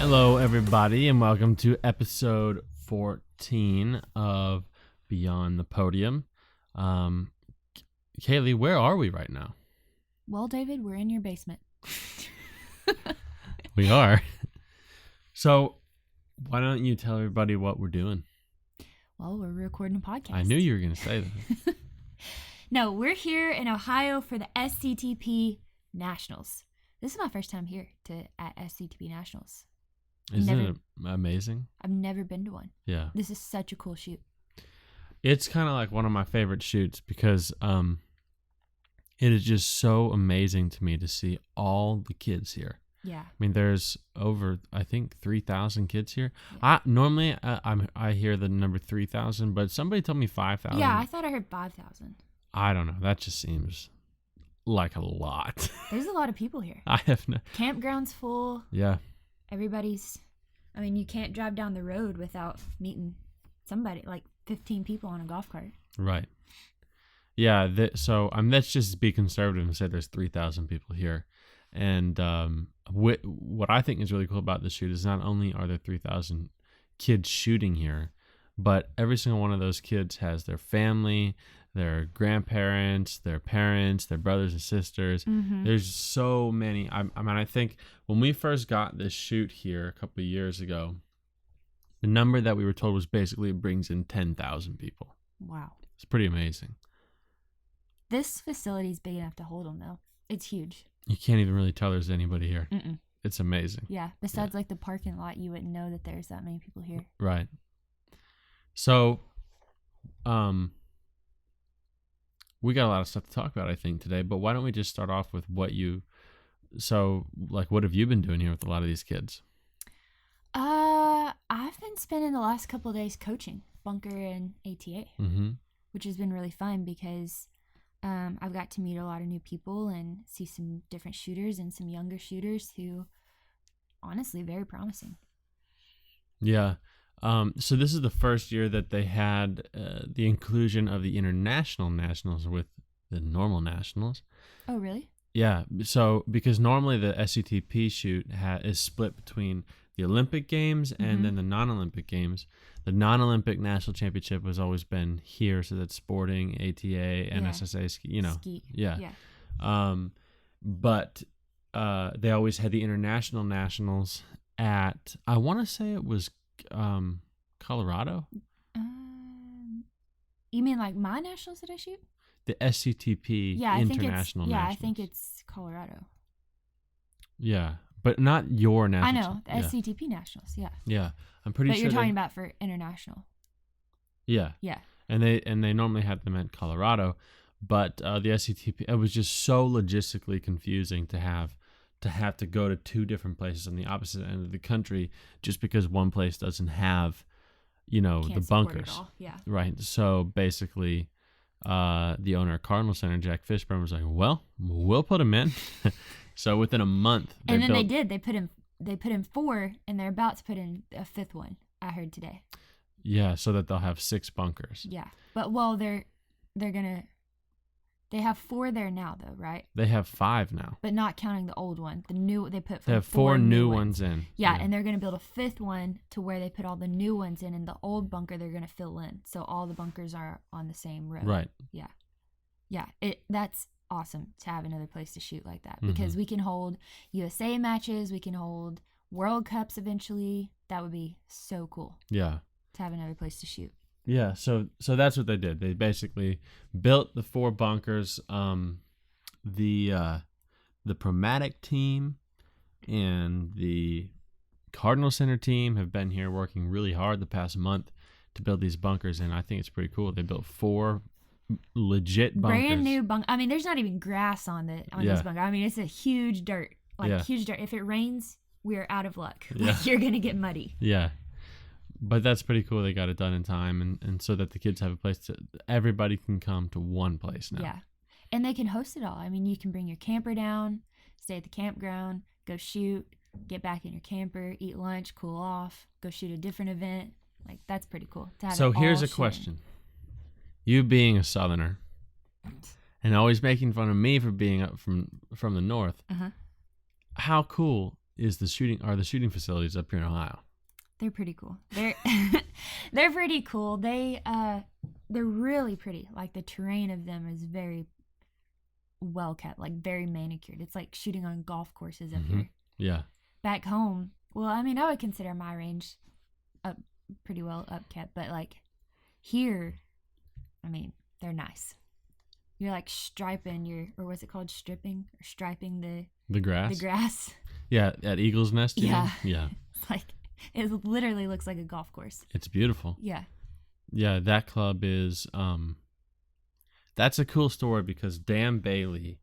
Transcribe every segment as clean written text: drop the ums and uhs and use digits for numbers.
Hello, everybody, and welcome to episode 14 of Beyond the Podium. Kaylee, where are we right now? Well, David, we're in your basement. We are. So, why don't you tell everybody what we're doing? Well, we're recording a podcast. I knew you were going to say that. No, we're here in Ohio for the SCTP Nationals. This is my first time here at SCTP Nationals. Isn't it amazing? I've never been to one. Yeah. This is such a cool shoot. It's kind of like one of my favorite shoots because it is just so amazing to me to see all the kids here. Yeah. I mean, there's over, I think, 3,000 kids here. Yeah. Normally, I hear the number 3,000, but somebody told me 5,000. Yeah, I thought I heard 5,000. I don't know. That just seems like a lot. There's a lot of people here. I have no. Campground's full. Yeah. You can't drive down the road without meeting somebody, like 15 people on a golf cart. Right. Yeah. Let's just be conservative and say there's 3,000 people here. And what I think is really cool about this shoot is not only are there 3,000 kids shooting here, but every single one of those kids has their family, their grandparents, their parents, their brothers and sisters. Mm-hmm. There's so many. I think when we first got this shoot here a couple of years ago, the number that we were told was basically it brings in 10,000 people. Wow. It's pretty amazing. This facility is big enough to hold them, though. It's huge. You can't even really tell there's anybody here. Mm-mm. It's amazing. Yeah. Besides, like the parking lot, you wouldn't know that there's that many people here. Right. So, we got a lot of stuff to talk about, I think, today. But why don't we just start off with what have you been doing here with a lot of these kids? I've been spending the last couple of days coaching bunker and ATA, which has been really fun because I've got to meet a lot of new people and see some different shooters and some younger shooters who, honestly, very promising. Yeah. So this is the first year that they had the inclusion of the international nationals with the normal nationals. Oh, really? Yeah. So because normally the SCTP shoot is split between the Olympic Games and then the non-Olympic Games. The non-Olympic national championship has always been here, so that's sporting, ATA, NSSA, Ski. Yeah. But they always had the international nationals at, I want to say it was Colorado. You mean like my nationals that I shoot? The SCTP International Nationals. I think it's Colorado. Yeah, but not your national. I know, the SCTP Nationals, yeah. Yeah, I'm pretty sure. But you're talking about for international. Yeah. Yeah. And they normally had them at Colorado, but the SCTP, it was just so logistically confusing to have to go to two different places on the opposite end of the country just because one place doesn't have, the bunkers. It all. Yeah. Right. So basically, the owner of Cardinal Center, Jack Fishburne, was like, "Well, we'll put them in." So within a month, they did. They put in 4, and they're about to put in a 5th one. I heard today. Yeah, so that they'll have 6 bunkers. Yeah, but they have 4 there now, though, right? They have 5 now, but not counting the old one. They have 4 new ones in. Yeah, and they're gonna build a 5th one to where they put all the new ones in, and the old bunker they're gonna fill in, so all the bunkers are on the same road. Right. Yeah. That's awesome to have another place to shoot like that because we can hold USA matches, we can hold World Cups eventually. That would be so cool. Yeah. To have another place to shoot. Yeah, so that's what they did. They basically built the 4 bunkers. The Promatic team and the Cardinal Center team have been here working really hard the past month to build these bunkers, and I think it's pretty cool. They built 4 legit bunkers. Brand new bunker. I mean, there's not even grass on these bunkers. I mean, it's a huge dirt. Huge dirt. If it rains, we're out of luck. Yeah. You're going to get muddy. Yeah. But that's pretty cool. They got it done in time, and so that the kids have a place everybody can come to one place now. Yeah. And they can host it all. I mean, you can bring your camper down, stay at the campground, go shoot, get back in your camper, eat lunch, cool off, go shoot a different event. Like, that's pretty cool. So here's a question. You being a Southerner and always making fun of me for being up from the north, how cool the shooting facilities up here in Ohio? They're pretty cool. They're pretty cool. They're really pretty. Like the terrain of them is very well kept, like very manicured. It's like shooting on golf courses up here. Yeah. Back home, well, I mean, I would consider my range up pretty well upkept, but like here, I mean, they're nice. You're like striping or what's it called, stripping or striping the grass. The grass. Yeah, at Eagle's Nest. Yeah. Yeah. It's like it literally looks like a golf course. It's beautiful. Yeah. Yeah, that club is that's a cool story because Dan Bailey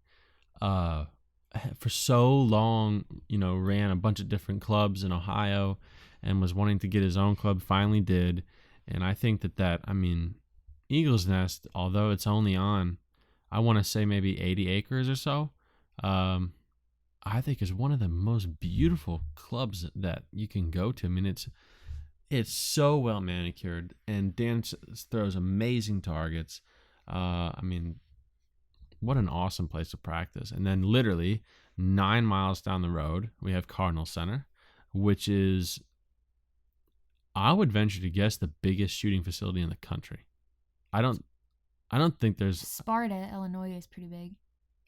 for so long, ran a bunch of different clubs in Ohio and was wanting to get his own club, finally did. And I think that Eagle's Nest, although it's only on, I want to say maybe 80 acres or so, I think is one of the most beautiful clubs that you can go to. I mean, it's so well manicured, and Dan throws amazing targets. I mean, what an awesome place to practice. And then literally 9 miles down the road, we have Cardinal Center, which is, I would venture to guess, the biggest shooting facility in the country. I don't think there's... Sparta, Illinois is pretty big.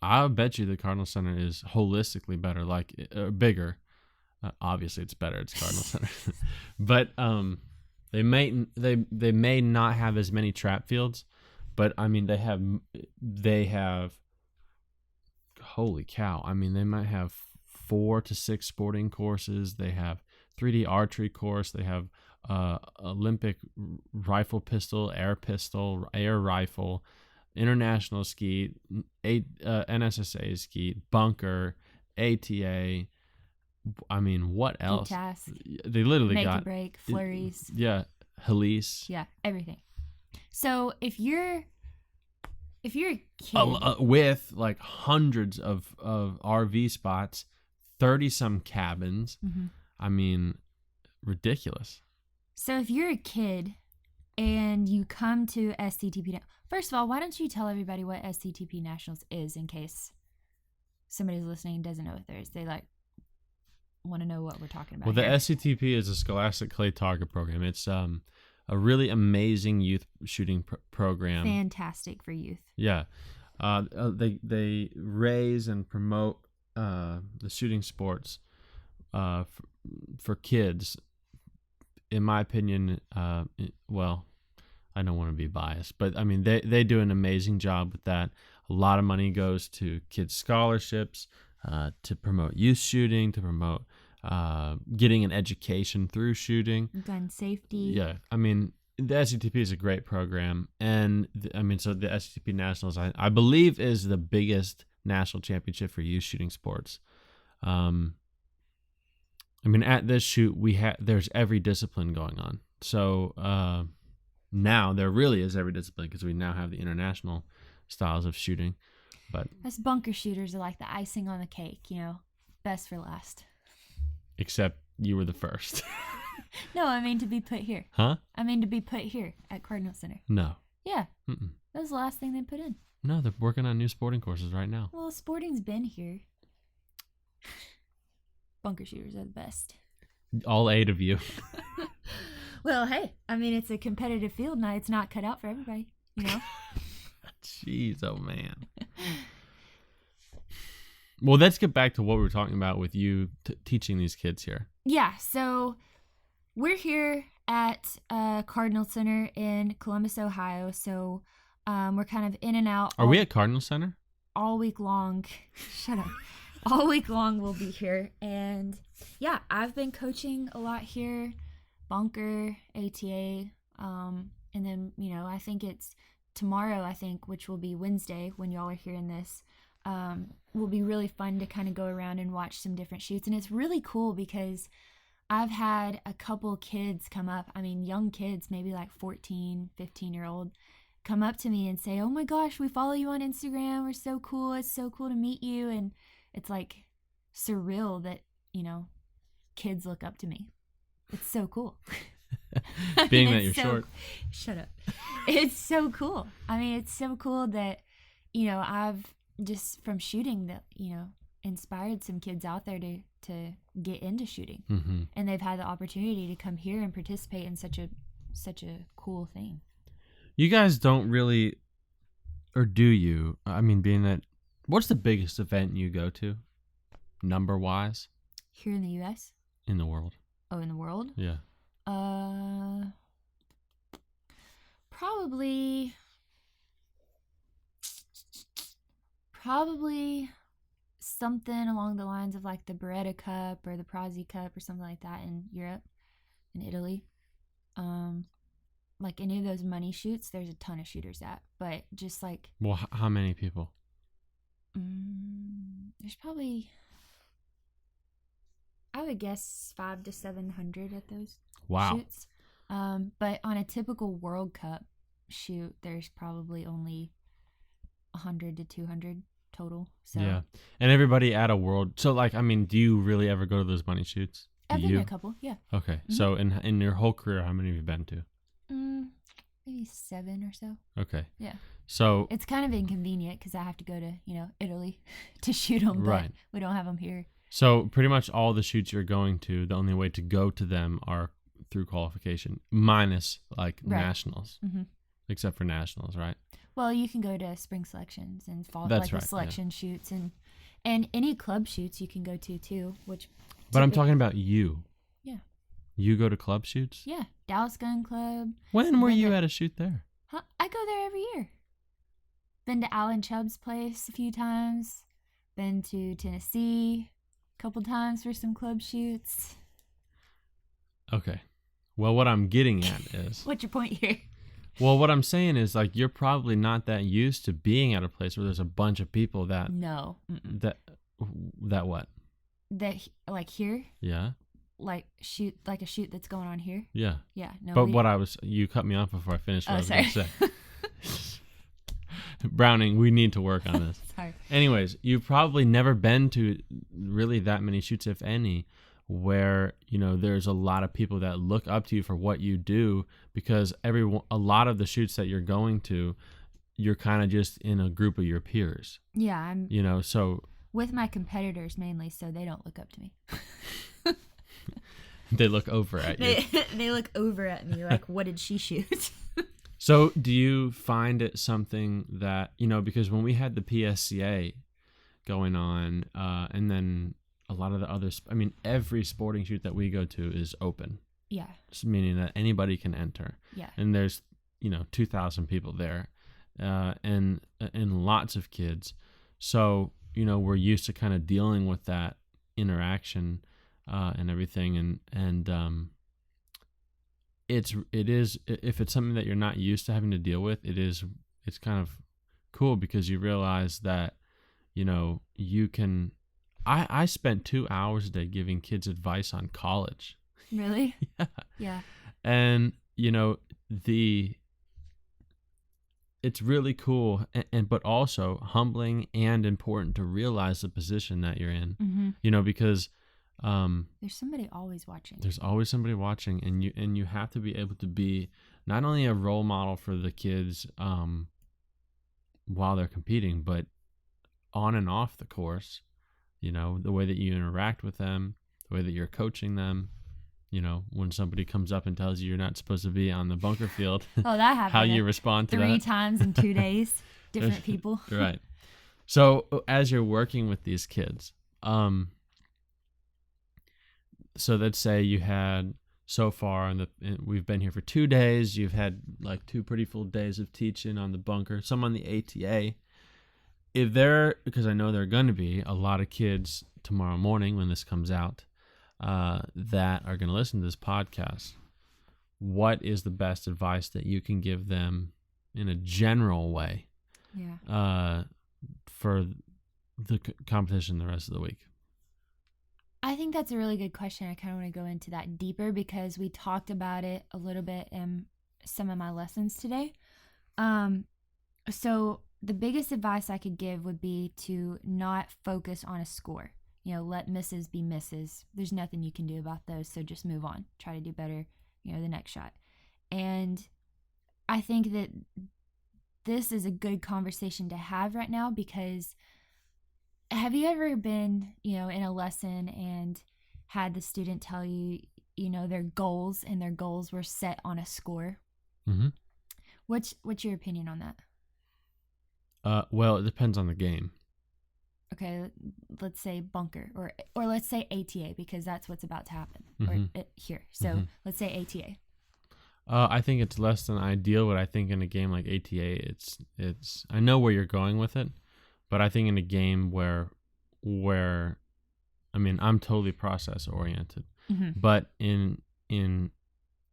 I bet you the Cardinal Center is holistically better, bigger. Obviously, it's better. It's Cardinal Center, but they may not have as many trap fields, but I mean they have. Holy cow! I mean, they might have 4 to 6 sporting courses. They have 3D archery course. They have Olympic rifle pistol, air rifle, international skeet, NSSA skeet, bunker, ATA. I mean, what else? Task. They literally Make got and break, flurries. Yeah, Halise. Yeah, everything. So if you're a kid with like hundreds of RV spots, 30 some cabins. Mm-hmm. I mean, ridiculous. So if you're a kid and you come to SCTP, first of all, why don't you tell everybody what SCTP Nationals is in case somebody's listening and doesn't know what there is? They want to know what we're talking about. Well, the SCTP is a Scholastic Clay Target Program. It's a really amazing youth shooting program. Fantastic for youth. Yeah. They raise and promote the shooting sports for kids. In my opinion, well, I don't want to be biased, but I mean, they do an amazing job with that. A lot of money goes to kids' scholarships, to promote youth shooting, to promote getting an education through shooting. Gun safety. Yeah. I mean, the SCTP is a great program. And so the SCTP Nationals, I believe, is the biggest national championship for youth shooting sports. At this shoot, there's every discipline going on. So now there really is every discipline because we now have the international styles of shooting. But us bunker shooters are like the icing on the cake, best for last. Except you were the first. No, I mean to be put here. Huh? I mean to be put here at Cardinal Center. No. Yeah. Mm-mm. That was the last thing they put in. No, they're working on new sporting courses right now. Well, sporting's been here. Bunker shooters are the best. All 8 of you. Well, hey, it's a competitive field now. It's not cut out for everybody, Jeez, oh man. Well, let's get back to what we were talking about with you teaching these kids here. Yeah, so we're here at Cardinal Center in Columbus, Ohio. So we're kind of in and out. Are we at Cardinal Center? All week long. Shut up. All week long we'll be here. And yeah, I've been coaching a lot here. Bunker, ATA. And then, I think it's tomorrow, which will be Wednesday when y'all are hearing this, will be really fun to kind of go around and watch some different shoots. And it's really cool because I've had a couple kids come up, young kids, maybe like 14, 15-year-old, come up to me and say, oh my gosh, we follow you on Instagram. We're so cool. It's so cool to meet you. And it's like surreal that, kids look up to me. It's so cool. Being that you're short. Shut up. It's so cool. It's so cool that, I've just from shooting that, inspired some kids out there to to get into shooting. Mm-hmm. And they've had the opportunity to come here and participate in such a cool thing. You guys don't really, or do you? I mean, being that, what's the biggest event you go to, number-wise? Here in the U.S.? In the world. Oh, in the world? Yeah. Probably something along the lines of like the Beretta Cup or the Prozzi Cup or something like that in Europe, in Italy. Like any of those money shoots, there's a ton of shooters at, but just like... Well, how many people? There's probably, I would guess 500 to 700 at those shoots. But on a typical World Cup shoot, there's probably only 100 to 200 total. So yeah. And everybody at a world. So, like, I mean, do you really ever go to those money shoots? I've been to a couple, yeah. Okay. Mm-hmm. So, in your whole career, how many have you been to? Maybe 7 or so. Okay. Yeah. So it's kind of inconvenient because I have to go to, Italy to shoot them, but right. We don't have them here. So pretty much all the shoots you're going to, the only way to go to them are through qualification, minus like right. nationals, except for nationals, right? Well, you can go to spring selections and fall That's like right, the selection shoots and any club shoots you can go to too. But I'm talking about you. Yeah. You go to club shoots? Yeah, Dallas Gun Club. When were you at a shoot there? Huh? I go there every year. Been to Alan Chubb's place a few times. Been to Tennessee a couple times for some club shoots. Okay. Well, what I'm getting at is... What's your point here? Well, what I'm saying is, like, you're probably not that used to being at a place where there's a bunch of people that... No. That what? That, like, here? Yeah. Like a shoot that's going on here? Yeah. Yeah. No. But you cut me off before I finished what I was going to say. Browning, we need to work on this. Sorry. Anyways, you've probably never been to really that many shoots, if any, where, there's a lot of people that look up to you for what you do, because a lot of the shoots that you're going to, you're kind of just in a group of your peers. Yeah. I'm, so... With my competitors mainly, so they don't look up to me. They look over at you. They look over at me like, what did she shoot? So do you find it something that, because when we had the PSCA going on, and then a lot of the others, every sporting shoot that we go to is open. Yeah. Meaning that anybody can enter. Yeah. And there's, 2,000 people there, and lots of kids. So, we're used to kind of dealing with that interaction and everything, and it is, if it's something that you're not used to having to deal with, it's kind of cool, because you realize that you can... I spent 2 hours a day giving kids advice on college. Really? Yeah. And it's really cool, and but also humbling and important to realize the position that you're in. Because there's somebody always watching. There's always somebody watching, and you have to be able to be not only a role model for the kids while they're competing, but on and off the course. The way that you interact with them, the way that you're coaching them. When somebody comes up and tells you you're not supposed to be on the bunker field. Oh, that happened. How you respond to 3 that? 3 times in 2 days. Different people. Right. So as you're working with these kids, so let's say you had so far, we've been here for 2 days. You've had like 2 pretty full days of teaching on the bunker, some on the ATA. Because I know there are going to be a lot of kids tomorrow morning when this comes out, that are going to listen to this podcast, what is the best advice that you can give them in a general way for the competition the rest of the week? I think that's a really good question. I kind of want to go into that deeper because we talked about it a little bit in some of my lessons today. So the biggest advice I could give would be to not focus on a score. Let misses be misses. There's nothing you can do about those, so just move on. Try to do better, the next shot. And I think that this is a good conversation to have right now because have you ever been, in a lesson and had the student tell you, their goals, and their goals were set on a score? Mm-hmm. What's your opinion on that? Well, it depends on the game. Okay, let's say bunker, or let's say ATA, because that's what's about to happen here. So let's say ATA. I think it's less than ideal, but I think in a game like ATA, it's. I know where you're going with it, but I think in a game where, I mean, I'm totally process oriented, but in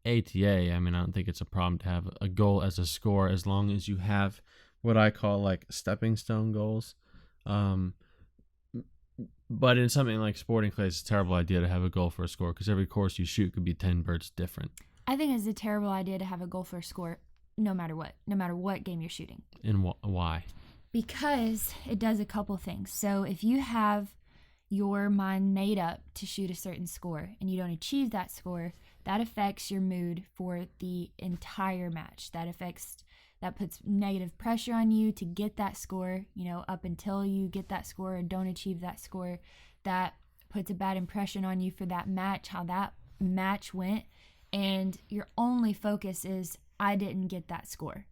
ATA, I mean, I don't think it's a problem to have a goal as a score, as long as you have what I call like stepping stone goals. But in something like sporting clay, it's a terrible idea to have a goal for a score, because every course you shoot could be 10 birds different. I think it's a terrible idea to have a goal for a score, no matter what game you're shooting. And why? Because it does a couple things. So if you have your mind made up to shoot a certain score and you don't achieve that score, that affects your mood for the entire match. That puts negative pressure on you to get that score, up until you get that score or don't achieve that score. That puts a bad impression on you for that match, how that match went. And your only focus is, I didn't get that score,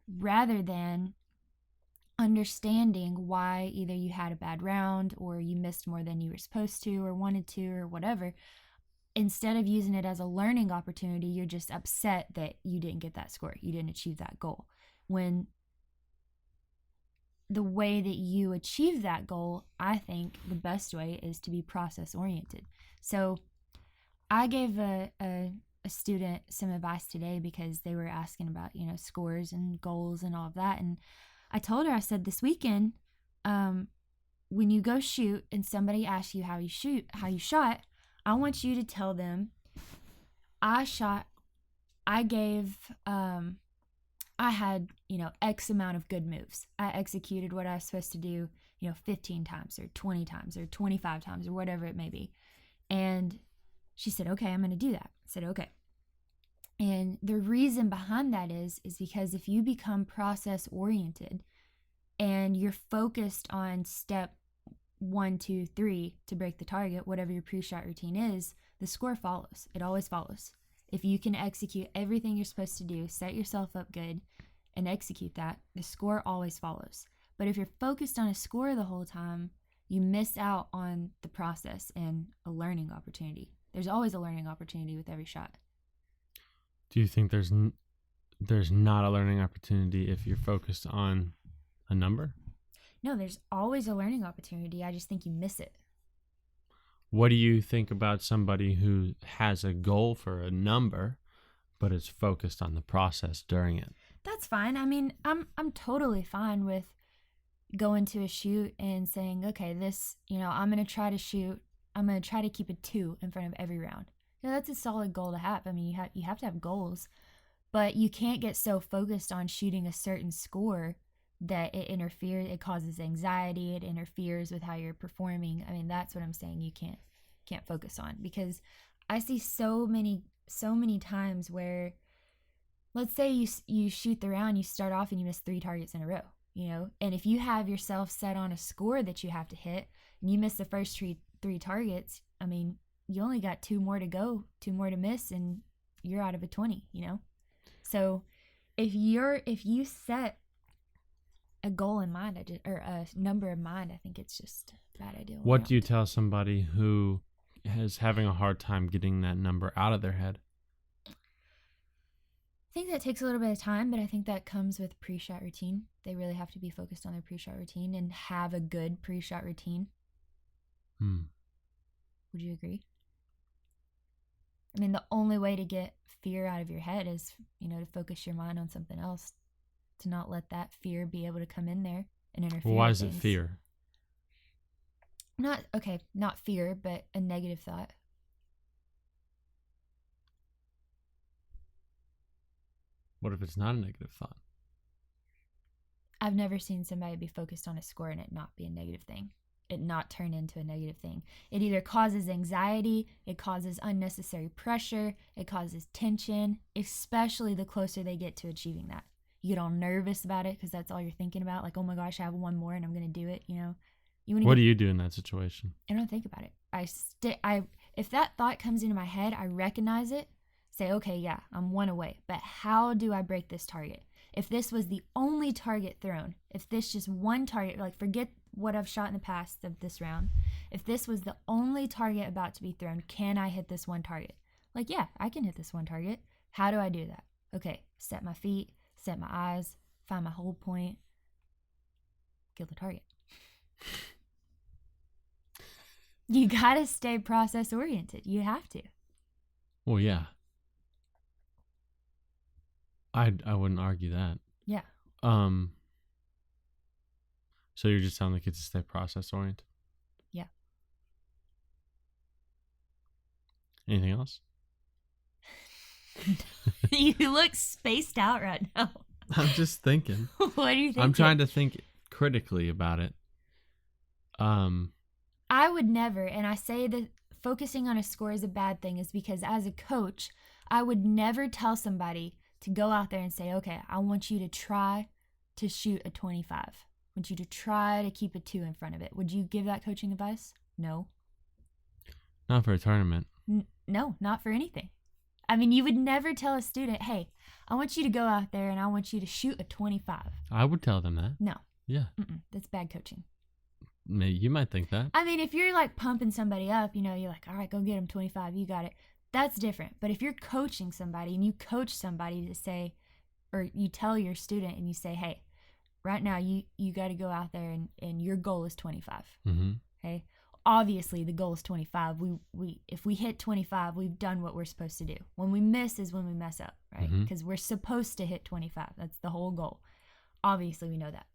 rather than understanding why either you had a bad round or you missed more than you were supposed to or wanted to or whatever. Instead of using it as a learning opportunity, you're just upset that you didn't get that score. You didn't achieve that goal. When the way that you achieve that goal, I think the best way is to be process oriented. So I gave a student some advice today because they were asking about, scores and goals and all of that. And I told her, I said, this weekend, when you go shoot and somebody asks you how you shot, I want you to tell them, I had, X amount of good moves. I executed what I was supposed to do, 15 times or 20 times or 25 times or whatever it may be. And she said, okay, I'm going to do that. I said, okay. And the reason behind that is because if you become process oriented and you're focused on step 1, 2, 3 to break the target, whatever your pre-shot routine is, the score follows. It always follows. If you can execute everything you're supposed to do, set yourself up good, and execute that, the score always follows. But if you're focused on a score the whole time, you miss out on the process and a learning opportunity. There's always a learning opportunity with every shot. Do you think there's not a learning opportunity if you're focused on a number? No, there's always a learning opportunity. I just think you miss it. What do you think about somebody who has a goal for a number, but is focused on the process during it? That's fine. I mean, I'm totally fine with going to a shoot and saying, okay, this, I'm going to try to shoot. I'm going to try to keep a 2 in front of every round. That's a solid goal to have. I mean, you have to have goals, but you can't get so focused on shooting a certain score that it causes anxiety, it interferes with how you're performing. I mean, that's what I'm saying you can't focus on, because I see so many times where, let's say you shoot the round, you start off and you miss 3 targets in a row, and if you have yourself set on a score that you have to hit and you miss the first 3 targets, I mean, you only got 2 more to go, 2 more to miss, and you're out of a 20, So if you set a goal in mind, or a number in mind, I think it's just a bad idea. What do you tell somebody who is having a hard time getting that number out of their head? I think that takes a little bit of time, but I think that comes with pre-shot routine. They really have to be focused on their pre-shot routine and have a good pre-shot routine. Would you agree? I mean, the only way to get fear out of your head is, to focus your mind on something else, to not let that fear be able to come in there and interfere. Well, why is it fear? Not fear, but a negative thought. What if it's not a negative thought? I've never seen somebody be focused on a score and it not be a negative thing. It not turn into a negative thing. It either causes anxiety, it causes unnecessary pressure, it causes tension, especially the closer they get to achieving that. You get all nervous about it because that's all you're thinking about. Like, oh my gosh, I have one more and I'm going to do it, What do you do in that situation? I don't think about it. If that thought comes into my head, I recognize it, say, okay, yeah, I'm one away. But how do I break this target? If this was the only target thrown, if this just one target, like forget what I've shot in the past of this round. If this was the only target about to be thrown, can I hit this one target? Like, yeah, I can hit this one target. How do I do that? Okay, set my feet, set my eyes, find my hold point, kill the target. You gotta stay process oriented. You have to. Well, yeah. I wouldn't argue that. Yeah. So you're just telling the kids to stay process oriented? Yeah. Anything else? You look spaced out right now. I'm just thinking. What do you think? I'm trying to think critically about it. I would never, and I say that focusing on a score is a bad thing, is because as a coach, I would never tell somebody to go out there and say, okay, I want you to try to shoot a 25. I want you to try to keep a 2 in front of it. Would you give that coaching advice? No. Not for a tournament. No, not for anything. I mean, you would never tell a student, hey, I want you to go out there and I want you to shoot a 25. I would tell them that. No. Yeah. That's bad coaching. Maybe you might think that. I mean, if you're like pumping somebody up, you're like, all right, go get them 25. You got it. That's different. But if you're coaching somebody and you coach somebody to say, or you tell your student and you say, hey, right now you got to go out there and your goal is 25. Mm-hmm. Okay. Obviously the goal is 25. If we hit 25, we've done what we're supposed to do. When we miss is when we mess up, right? Because we're supposed to hit 25. That's the whole goal. Obviously we know that.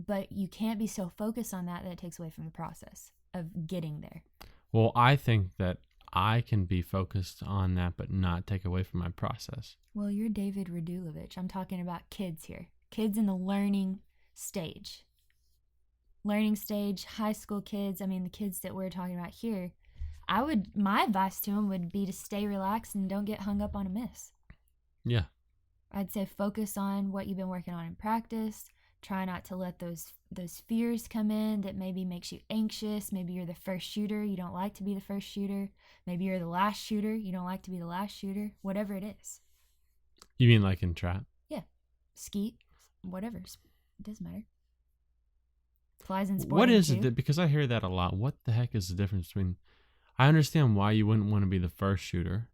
But you can't be so focused on that it takes away from the process of getting there. Well, I think that I can be focused on that but not take away from my process. Well, you're David Radulovich. I'm talking about kids here. Kids in the learning stage. High school kids. I mean, the kids that we're talking about here. My advice to them would be to stay relaxed and don't get hung up on a miss. Yeah. I'd say focus on what you've been working on in practice. Try not to let those fears come in that maybe makes you anxious. Maybe you're the first shooter. You don't like to be the first shooter. Maybe you're the last shooter. You don't like to be the last shooter. Whatever it is. You mean like in trap? Yeah. Skeet. Whatever. It doesn't matter. Applies in sporting What is too. it? Because I hear that a lot. What the heck is the difference between... I understand why you wouldn't want to be the first shooter.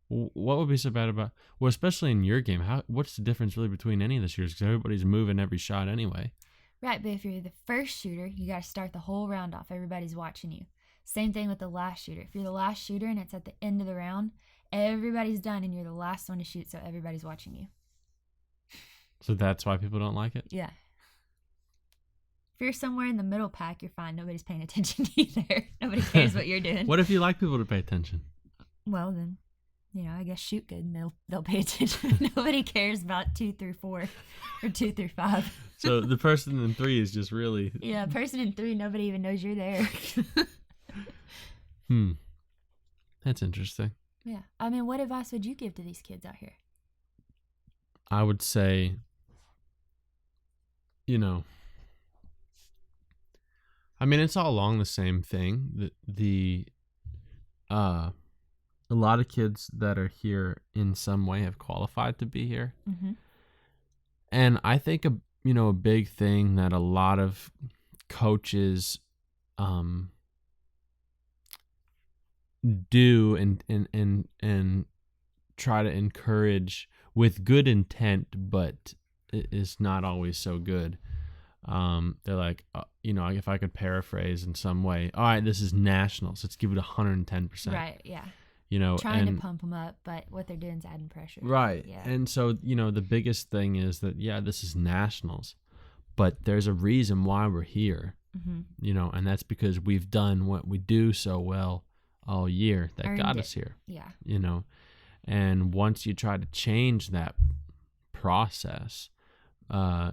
What would be so bad about... Well, especially in your game, what's the difference really between any of the shooters? Because everybody's moving every shot anyway. Right, but if you're the first shooter, you got to start the whole round off. Everybody's watching you. Same thing with the last shooter. If you're the last shooter and it's at the end of the round, everybody's done and you're the last one to shoot, so everybody's watching you. So that's why people don't like it? Yeah. If you're somewhere in the middle pack, you're fine. Nobody's paying attention either. Nobody cares what you're doing. What if you like people to pay attention? Well, then, I guess shoot good and they'll pay attention. Nobody cares about 2 through 4 or 2 through 5. So the person in 3 is just really... Yeah, person in 3, nobody even knows you're there. That's interesting. Yeah. I mean, what advice would you give to these kids out here? I would say, I mean, it's all along the same thing. A lot of kids that are here in some way have qualified to be here. Mm-hmm. And I think a big thing that a lot of coaches do and try to encourage with good intent, but it is not always so good. They're like, if I could paraphrase in some way, all right, this is nationals. Let's give it 110%. Right. Yeah. Trying to pump them up, but what they're doing is adding pressure. Right. Yeah. And so, the biggest thing is that, this is nationals, but there's a reason why we're here, and that's because we've done what we do so well all year that got us here. Yeah. And once you try to change that process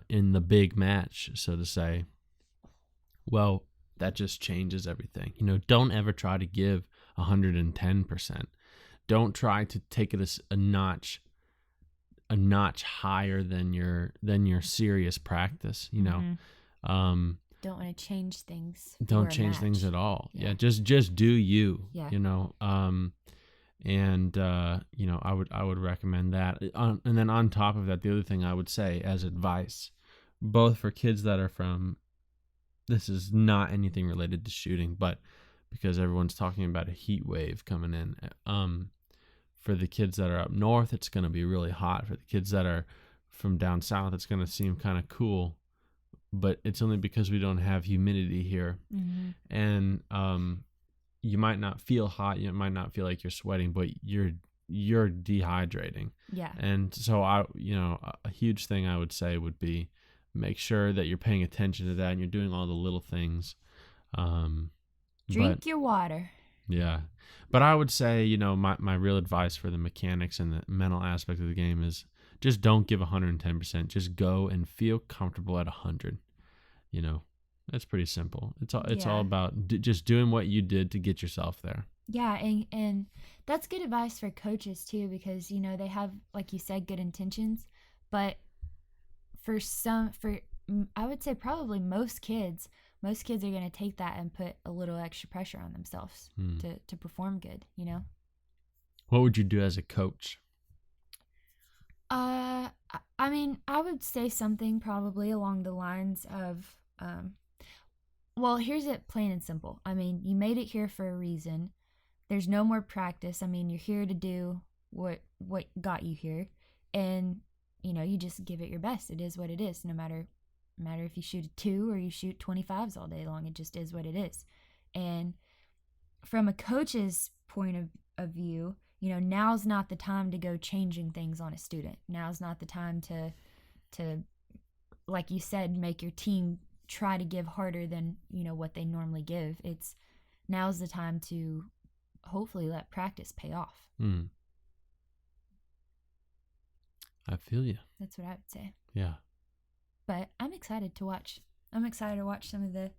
in the big match, so to say, well, that just changes everything. Don't ever try to give 110%. Don't try to take it a notch higher than your serious practice. don't want to change things. Don't change things at all. Yeah, just do you. Yeah. You know, and you know, I would recommend that. And then on top of that, the other thing I would say as advice, both for kids that are from, this is not anything related to shooting, but because everyone's talking about a heat wave coming in, for the kids that are up north, it's going to be really hot. For the kids that are from down south, it's going to seem kind of cool, but it's only because we don't have humidity here. Mm-hmm. And you might not feel hot, you might not feel like you're sweating, but you're dehydrating. Yeah. And so a huge thing I would say would be make sure that you're paying attention to that and you're doing all the little things. Drink your water. Yeah. But I would say, you know, my real advice for the mechanics and the mental aspect of the game is just don't give 110%. Just go and feel comfortable at 100. You know, that's pretty simple. It's all about just doing what you did to get yourself there. Yeah, and that's good advice for coaches too, because, you know, they have, like you said, good intentions, but I would say probably most kids are going to take that and put a little extra pressure on themselves to perform good, you know? What would you do as a coach? I mean, I would say something probably along the lines of, well, here's it plain and simple. I mean, you made it here for a reason. There's no more practice. I mean, you're here to do what got you here, and, you know, you just give it your best. It is what it is, no matter if you shoot a 2 or you shoot 25s all day long. It just is what it is. And from a coach's point of view, you know, now's not the time to go changing things on a student. Now's not the time to like you said, make your team try to give harder than, you know, what they normally give. Now's the time to hopefully let practice pay off. I feel you. That's what I would say. Yeah. But I'm excited to watch. I'm excited to watch some of the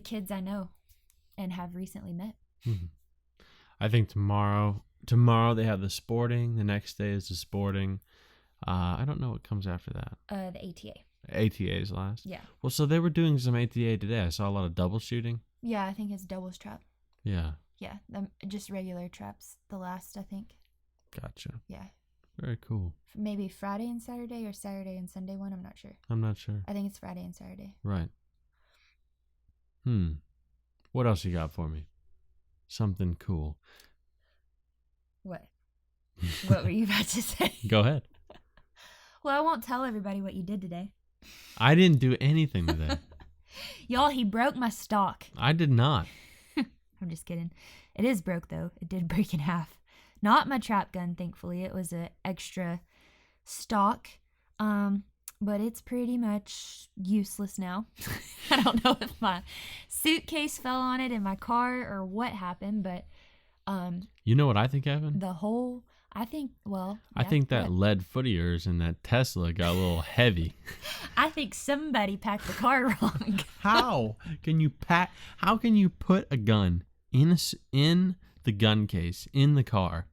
kids I know and have recently met. Mm-hmm. I think tomorrow they have the sporting. The next day is the sporting. I don't know what comes after that. The ATA. ATA is last? Yeah. Well, so they were doing some ATA today. I saw a lot of double shooting. Yeah, I think it's doubles trap. Yeah. Yeah, just regular traps. The last, I think. Gotcha. Yeah. Very cool. Maybe Friday and Saturday or Saturday and Sunday one. I'm not sure. I think it's Friday and Saturday. Right. What else you got for me? Something cool. What? What were you about to say? Go ahead. Well, I won't tell everybody what you did today. I didn't do anything today. Y'all, he broke my stock. I did not. I'm just kidding. It is broke, though. It did break in half. Not my trap gun, thankfully. It was an extra stock. But it's pretty much useless now. I don't know if my suitcase fell on it in my car or what happened, but you know what I think happened? I think that lead foot of yours in that Tesla got a little heavy. I think somebody packed the car wrong. How can you put a gun in the gun case in the car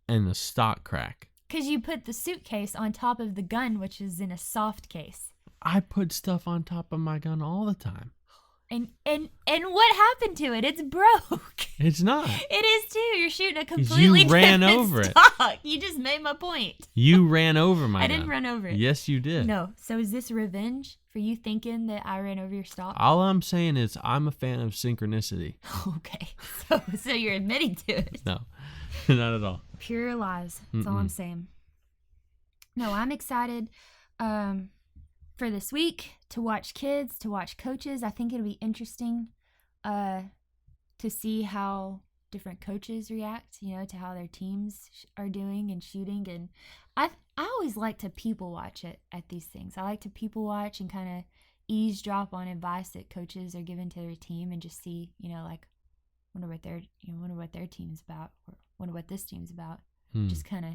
and the stock crack? Because you put the suitcase on top of the gun, which is in a soft case. I put stuff on top of my gun all the time. And what happened to it? It's broke. It's not. It is too. You're shooting a completely different over stock. You just made my point. You ran over my gun. I didn't run over it. Yes, you did. No. So is this revenge for you thinking that I ran over your stock? All I'm saying is I'm a fan of synchronicity. Okay. So you're admitting to it. No, not at all. Pure lies. That's all I'm saying. No, I'm excited for this week to watch kids, to watch coaches. I think it'll be interesting to see how different coaches react, you know, to how their teams are doing and shooting. And I always like to people watch at these things. I like to people watch and kind of eavesdrop on advice that coaches are giving to their team and just see, you know, like wonder what their team's about, or wonder what this team's about. Just kind of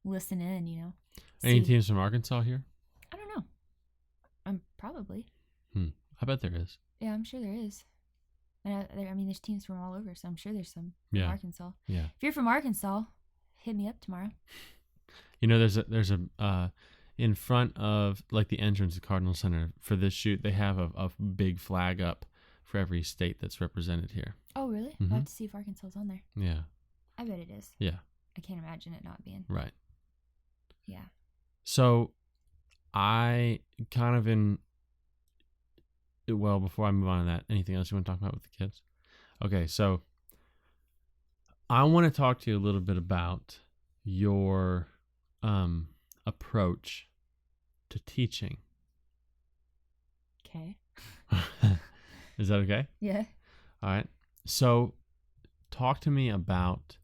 listen in, you know. Any teams from Arkansas here? I don't know. Probably. I bet there is. Yeah, I'm sure there is. There's teams from all over, so I'm sure there's some from Arkansas. Yeah. If you're from Arkansas, hit me up tomorrow. You know, there's a in front of like the entrance of Cardinal Center for this shoot, they have a big flag up for every state that's represented here. Oh, really? I'll have to see if Arkansas is on there. Yeah. I bet it is. Yeah. I can't imagine it not being. Right. Yeah. So I kind of before I move on to that, anything else you want to talk about with the kids? Okay, so I want to talk to you a little bit about your approach to teaching. Okay. Is that okay? Yeah. All right. So talk to me about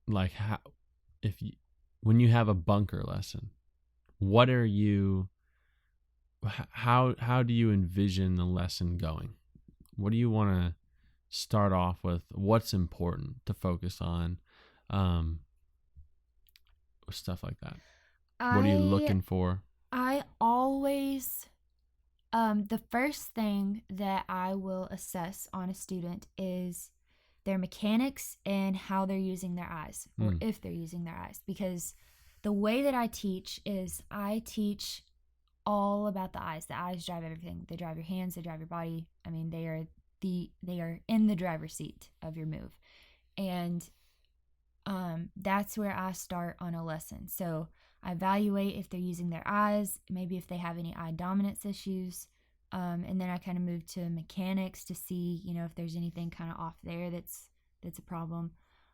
like when you have a bunker lesson, what are you how do you envision the lesson going? What do you want to start off with? What's important to focus on? Stuff like that. What are you looking for? I always, the first thing that I will assess on a student is their mechanics and how they're using their eyes, or if they're using their eyes. Because the way that I teach is I teach all about the eyes. The eyes drive everything. They drive your hands, they drive your body. I mean, they are in the driver's seat of your move. And that's where I start on a lesson. So I evaluate if they're using their eyes, maybe if they have any eye dominance issues. And then I kind of move to mechanics to see, if there's anything kind of off there that's a problem.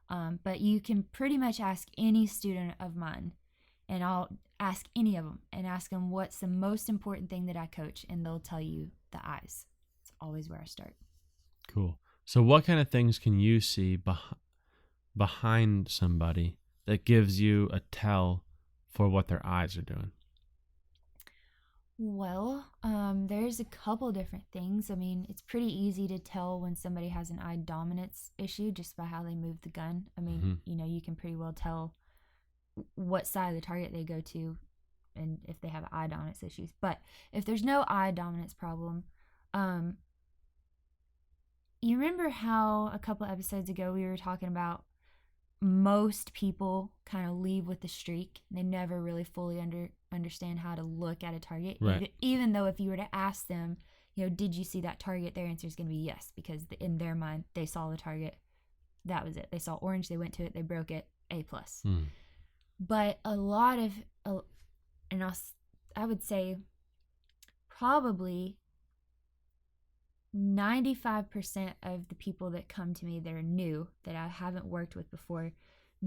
But you can pretty much ask any student of mine, and I'll ask any of them and ask them what's the most important thing that I coach, and they'll tell you the eyes. It's always where I start. Cool. So what kind of things can you see behind somebody that gives you a tell for what their eyes are doing? Well, there's a couple different things. I mean, it's pretty easy to tell when somebody has an eye dominance issue just by how they move the gun. I mean, you can pretty well tell what side of the target they go to and if they have eye dominance issues. But if there's no eye dominance problem, you remember how a couple episodes ago we were talking about most people kind of leave with the streak. They never really fully understand how to look at a target. Right. Even though if you were to ask them, did you see that target? Their answer is going to be yes, because in their mind, they saw the target. That was it. They saw orange. They went to it. They broke it. A+. But a lot of, and I would say probably 95% of the people that come to me that are new, that I haven't worked with before,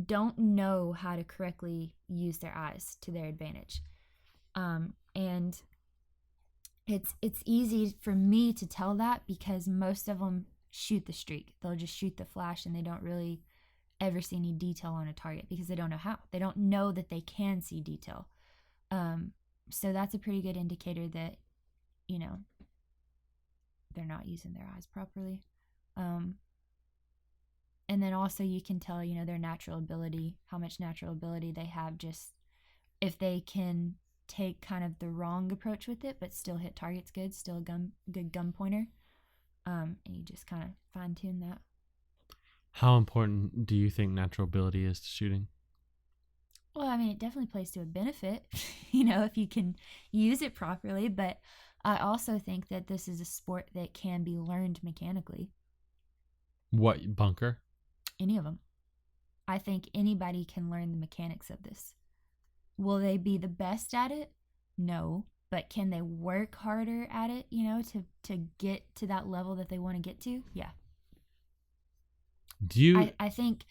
don't know how to correctly use their eyes to their advantage. And it's easy for me to tell that because most of them shoot the streak. They'll just shoot the flash and they don't really ever see any detail on a target because they don't know how. They don't know that they can see detail. So that's a pretty good indicator that, they're not using their eyes properly. And then also you can tell, their natural ability, how much natural ability they have, just if they can take kind of the wrong approach with it, but still hit targets good, still a good gun pointer. And you just kind of fine tune that. How important do you think natural ability is to shooting? Well, I mean, it definitely plays to a benefit, if you can use it properly, but I also think that this is a sport that can be learned mechanically. What, bunker? Any of them. I think anybody can learn the mechanics of this. Will they be the best at it? No. But can they work harder at it, to get to that level that they want to get to? Yeah. I think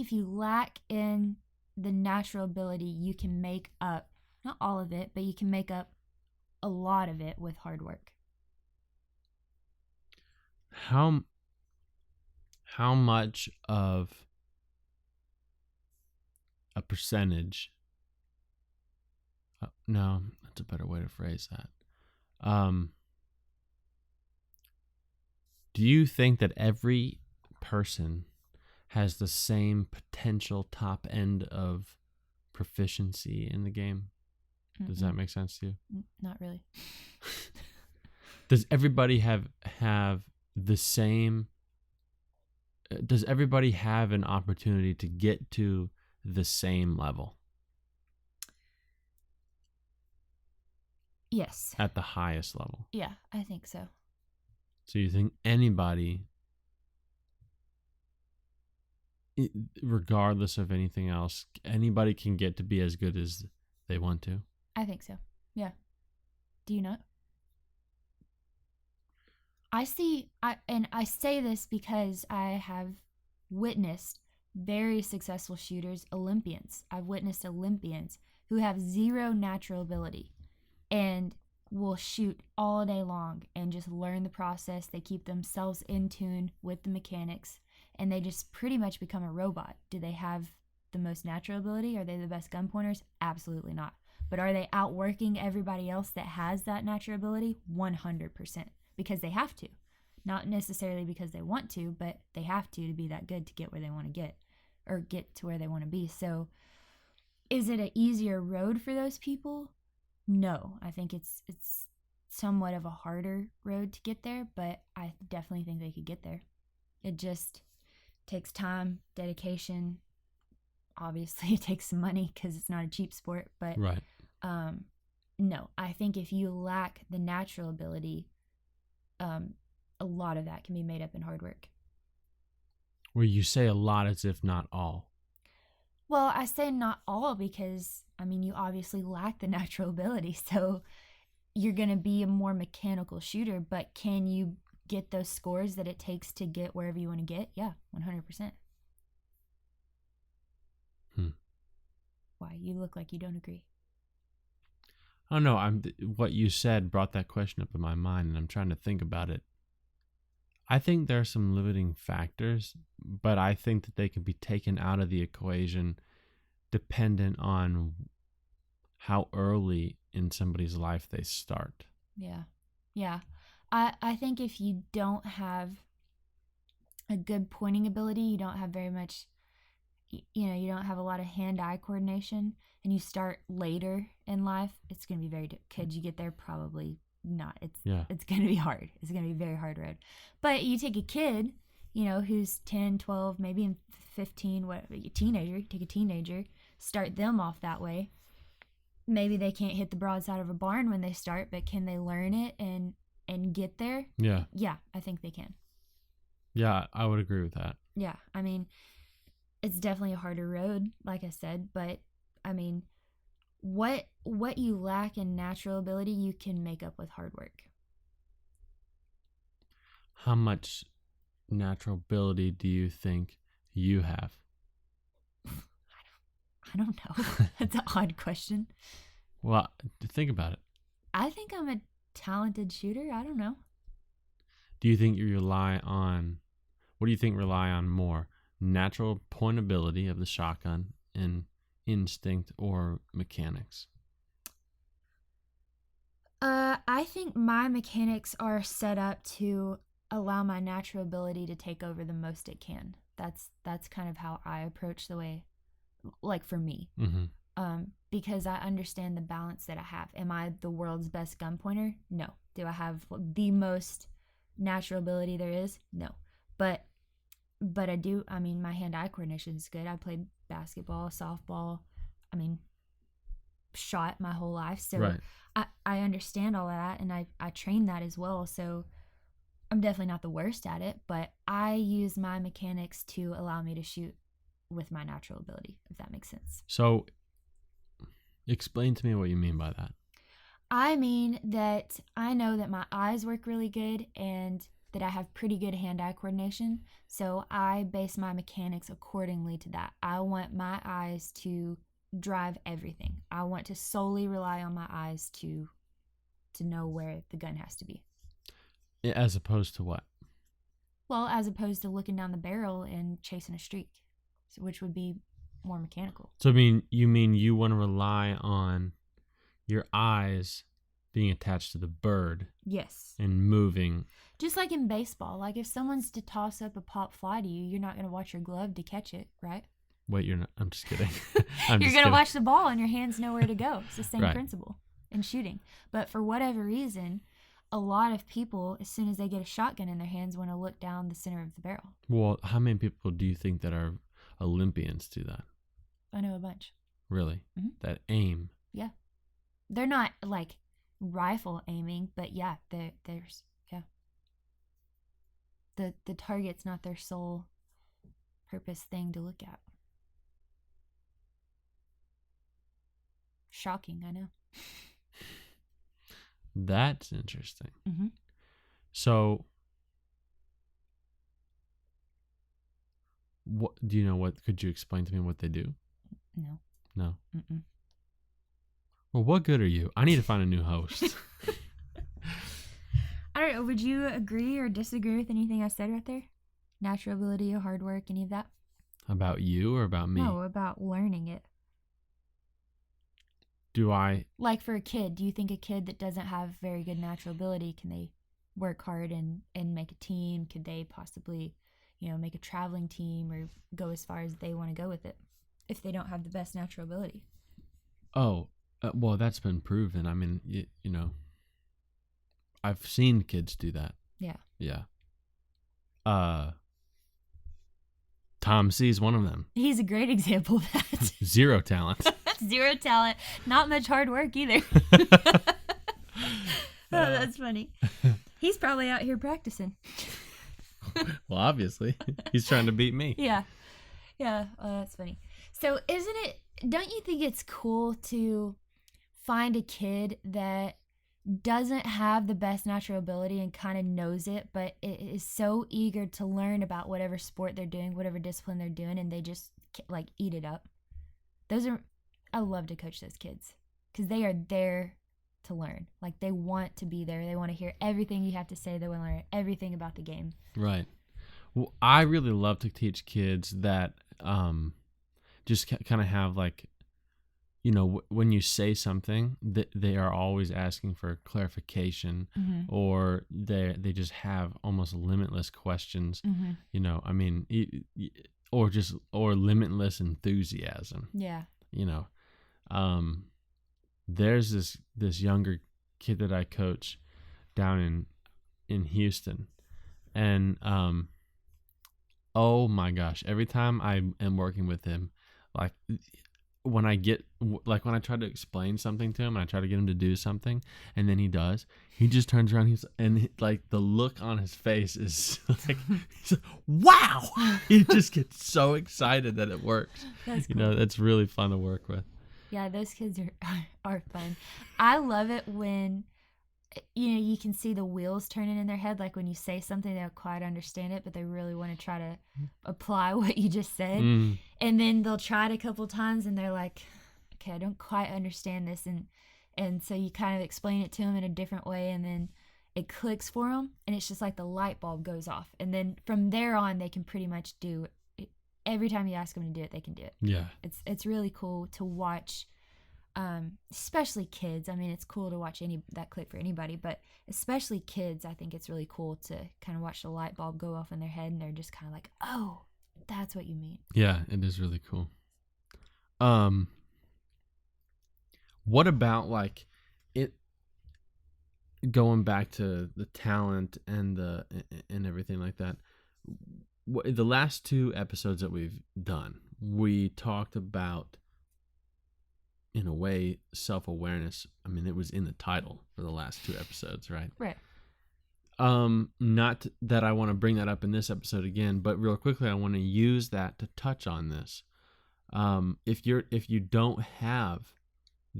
if you lack in the natural ability, you can make up, not all of it, but you can make up a lot of it with hard work. How much of a percentage? No, that's a better way to phrase that. Do you think that every person has the same potential top end of proficiency in the game? Does that make sense to you? Not really. Does everybody have the same? Does everybody have an opportunity to get to the same level? Yes. At the highest level? Yeah, I think so. So you think anybody, regardless of anything else, anybody can get to be as good as they want to? I think so. Yeah. Do you not? I say this because I have witnessed very successful shooters, Olympians. I've witnessed Olympians who have zero natural ability and will shoot all day long and just learn the process. They keep themselves in tune with the mechanics and they just pretty much become a robot. Do they have the most natural ability? Are they the best gun pointers? Absolutely not. But are they outworking everybody else that has that natural ability? 100%. Because they have to. Not necessarily because they want to, but they have to be that good to get where they want to get or get to where they want to be. So is it an easier road for those people? No. I think it's somewhat of a harder road to get there, but I definitely think they could get there. It just takes time, dedication. Obviously, it takes some money because it's not a cheap sport, but right. No, I think if you lack the natural ability, a lot of that can be made up in hard work. Where you say a lot as if not all. Well, I say not all because, you obviously lack the natural ability, so you're going to be a more mechanical shooter, but can you get those scores that it takes to get wherever you want to get? Yeah, 100%. Why? You look like you don't agree. Oh no, what you said brought that question up in my mind, and I'm trying to think about it. I think there are some limiting factors, but I think that they can be taken out of the equation dependent on how early in somebody's life they start. Yeah. I think if you don't have a good pointing ability, you don't have very much, you don't have a lot of hand-eye coordination, and you start later in life, it's going to be very could you get there? Probably not. It's going to be hard. It's going to be a very hard road. But you take a kid, who's 10, 12, maybe 15, take a teenager, start them off that way. Maybe they can't hit the broadside of a barn when they start, but can they learn it and get there? Yeah. Yeah, I think they can. Yeah, I would agree with that. Yeah, it's definitely a harder road, like I said, but what you lack in natural ability, you can make up with hard work. How much natural ability do you think you have? I don't know. That's an odd question. Well, think about it. I think I'm a talented shooter. I don't know. Do you think you rely on more? Natural pointability of the shotgun and instinct or mechanics? I think my mechanics are set up to allow my natural ability to take over the most it can. That's kind of how I approach the way, like for me. Mm-hmm. Because I understand the balance that I have. Am I the world's best gun pointer? No. Do I have the most natural ability there is? No. But I do, my hand-eye coordination is good. I played basketball, softball, shot my whole life. So right. I understand all of that, and I train that as well. So I'm definitely not the worst at it, but I use my mechanics to allow me to shoot with my natural ability, if that makes sense. So explain to me what you mean by that. I mean that I know that my eyes work really good and that I have pretty good hand-eye coordination, so I base my mechanics accordingly to that. I want my eyes to drive everything. I want to solely rely on my eyes to know where the gun has to be. As opposed to what? Well, as opposed to looking down the barrel and chasing a streak, which would be more mechanical. So you mean you want to rely on your eyes being attached to the bird? Yes. And moving. Just like in baseball. Like if someone's to toss up a pop fly to you, you're not going to watch your glove to catch it, right? Wait, you're not. I'm just kidding. You're going to watch the ball and your hands know where to go. It's the same right. principle in shooting. But for whatever reason, a lot of people, as soon as they get a shotgun in their hands, want to look down the center of the barrel. Well, how many people do you think that are Olympians do that? I know a bunch. Really? Mm-hmm. That aim. Yeah. They're not like rifle aiming, but yeah, there's the target's not their sole purpose thing to look at. Shocking, I know. That's interesting. Mm-hmm. So, what do you know? What could you explain to me what they do? No. No. Mm-mm. Well, what good are you? I need to find a new host. I don't know. Would you agree or disagree with anything I said right there? Natural ability, hard work, any of that? About you or about me? No, about learning it. Do I? Like for a kid, do you think a kid that doesn't have very good natural ability, can they work hard and make a team? Could they possibly, make a traveling team or go as far as they want to go with it if they don't have the best natural ability? Oh, well, that's been proven. I mean, I've seen kids do that. Yeah. Yeah. Tom C is one of them. He's a great example of that. Zero talent. Zero talent. Not much hard work either. That's funny. He's probably out here practicing. Well, obviously. He's trying to beat me. Yeah. Yeah. That's funny. So don't you think it's cool to find a kid that doesn't have the best natural ability and kind of knows it, but it is so eager to learn about whatever sport they're doing, whatever discipline they're doing, and they just like eat it up? I love to coach those kids because they are there to learn. Like they want to be there. They want to hear everything you have to say. They want to learn everything about the game. Right. Well, I really love to teach kids that just kind of have like, when you say something, they are always asking for clarification, mm-hmm. or they just have almost limitless questions, mm-hmm. I mean, or limitless enthusiasm. Yeah. There's this younger kid that I coach down in Houston, and oh my gosh, every time I am working with him, like when I try to explain something to him and I try to get him to do something and then he does, he just turns around like the look on his face is like, he's like, wow. He just gets so excited that it works. That's cool. That's really fun to work with. Yeah, those kids are fun. I love it when you can see the wheels turning in their head, like when you say something they don't quite understand it, but they really want to try to apply what you just said. And then they'll try it a couple times and they're like, okay, I don't quite understand this, and so you kind of explain it to them in a different way, and then it clicks for them, and it's just like the light bulb goes off, and then from there on they can pretty much do it. Every time you ask them to do it, they can do it. Yeah, it's really cool to watch. Especially kids. I mean, it's cool to watch that clip for anybody, but especially kids, I think it's really cool to kind of watch the light bulb go off in their head and they're just kind of like, oh, that's what you mean. Yeah, it is really cool. What about like it going back to the talent and everything like that? The last 2 episodes that we've done, we talked about, in a way, self-awareness. I mean, it was in the title for the last 2 episodes, right? Right. Not that I want to bring that up in this episode again, but real quickly, I want to use that to touch on this. If you don't have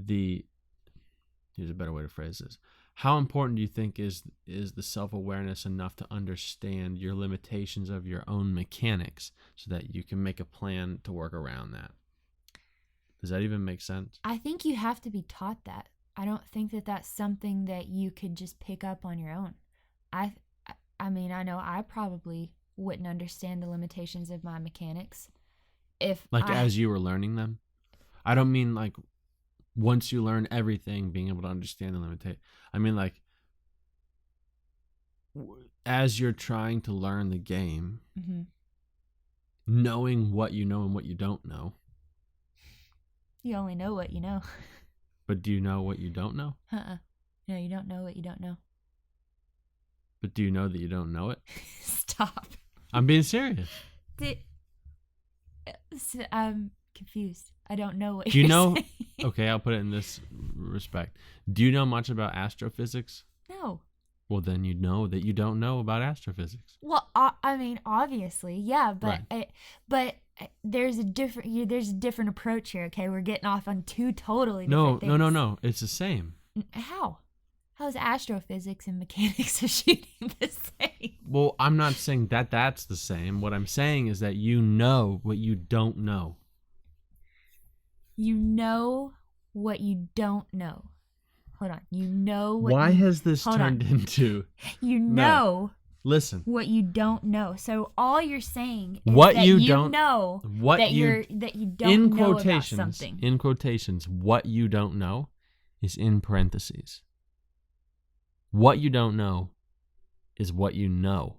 here's a better way to phrase this. How important do you think is the self-awareness enough to understand your limitations of your own mechanics so that you can make a plan to work around that? Does that even make sense? I think you have to be taught that. I don't think that that's something that you could just pick up on your own. I mean, I know I probably wouldn't understand the limitations of my mechanics as you were learning them. I don't mean like once you learn everything, being able to understand the limitation. I mean like as you're trying to learn the game, mm-hmm. knowing what you know and what you don't know. You only know what you know. But do you know what you don't know? No, you don't know what you don't know. But do you know that you don't know it? Stop. I'm being serious. confused. I don't know what Do you you're know? saying. Okay, I'll put it in this respect. Do you know much about astrophysics? No. Well, then you know that you don't know about astrophysics. Well, I mean, obviously, yeah, but there's a different approach here. Okay, we're getting off on two totally different things. No. It's the same. How? How is astrophysics and mechanics of shooting the same? Well, I'm not saying that that's the same. What I'm saying is that you know what you don't know. You know what you don't know. Hold on. You know what Why has this hold turned on. into... You know No. Listen. what you don't know. So all you're saying is what that you you don't know what that you don't in know quotations, about something. In quotations, what you don't know is in parentheses. What you don't know is what you know.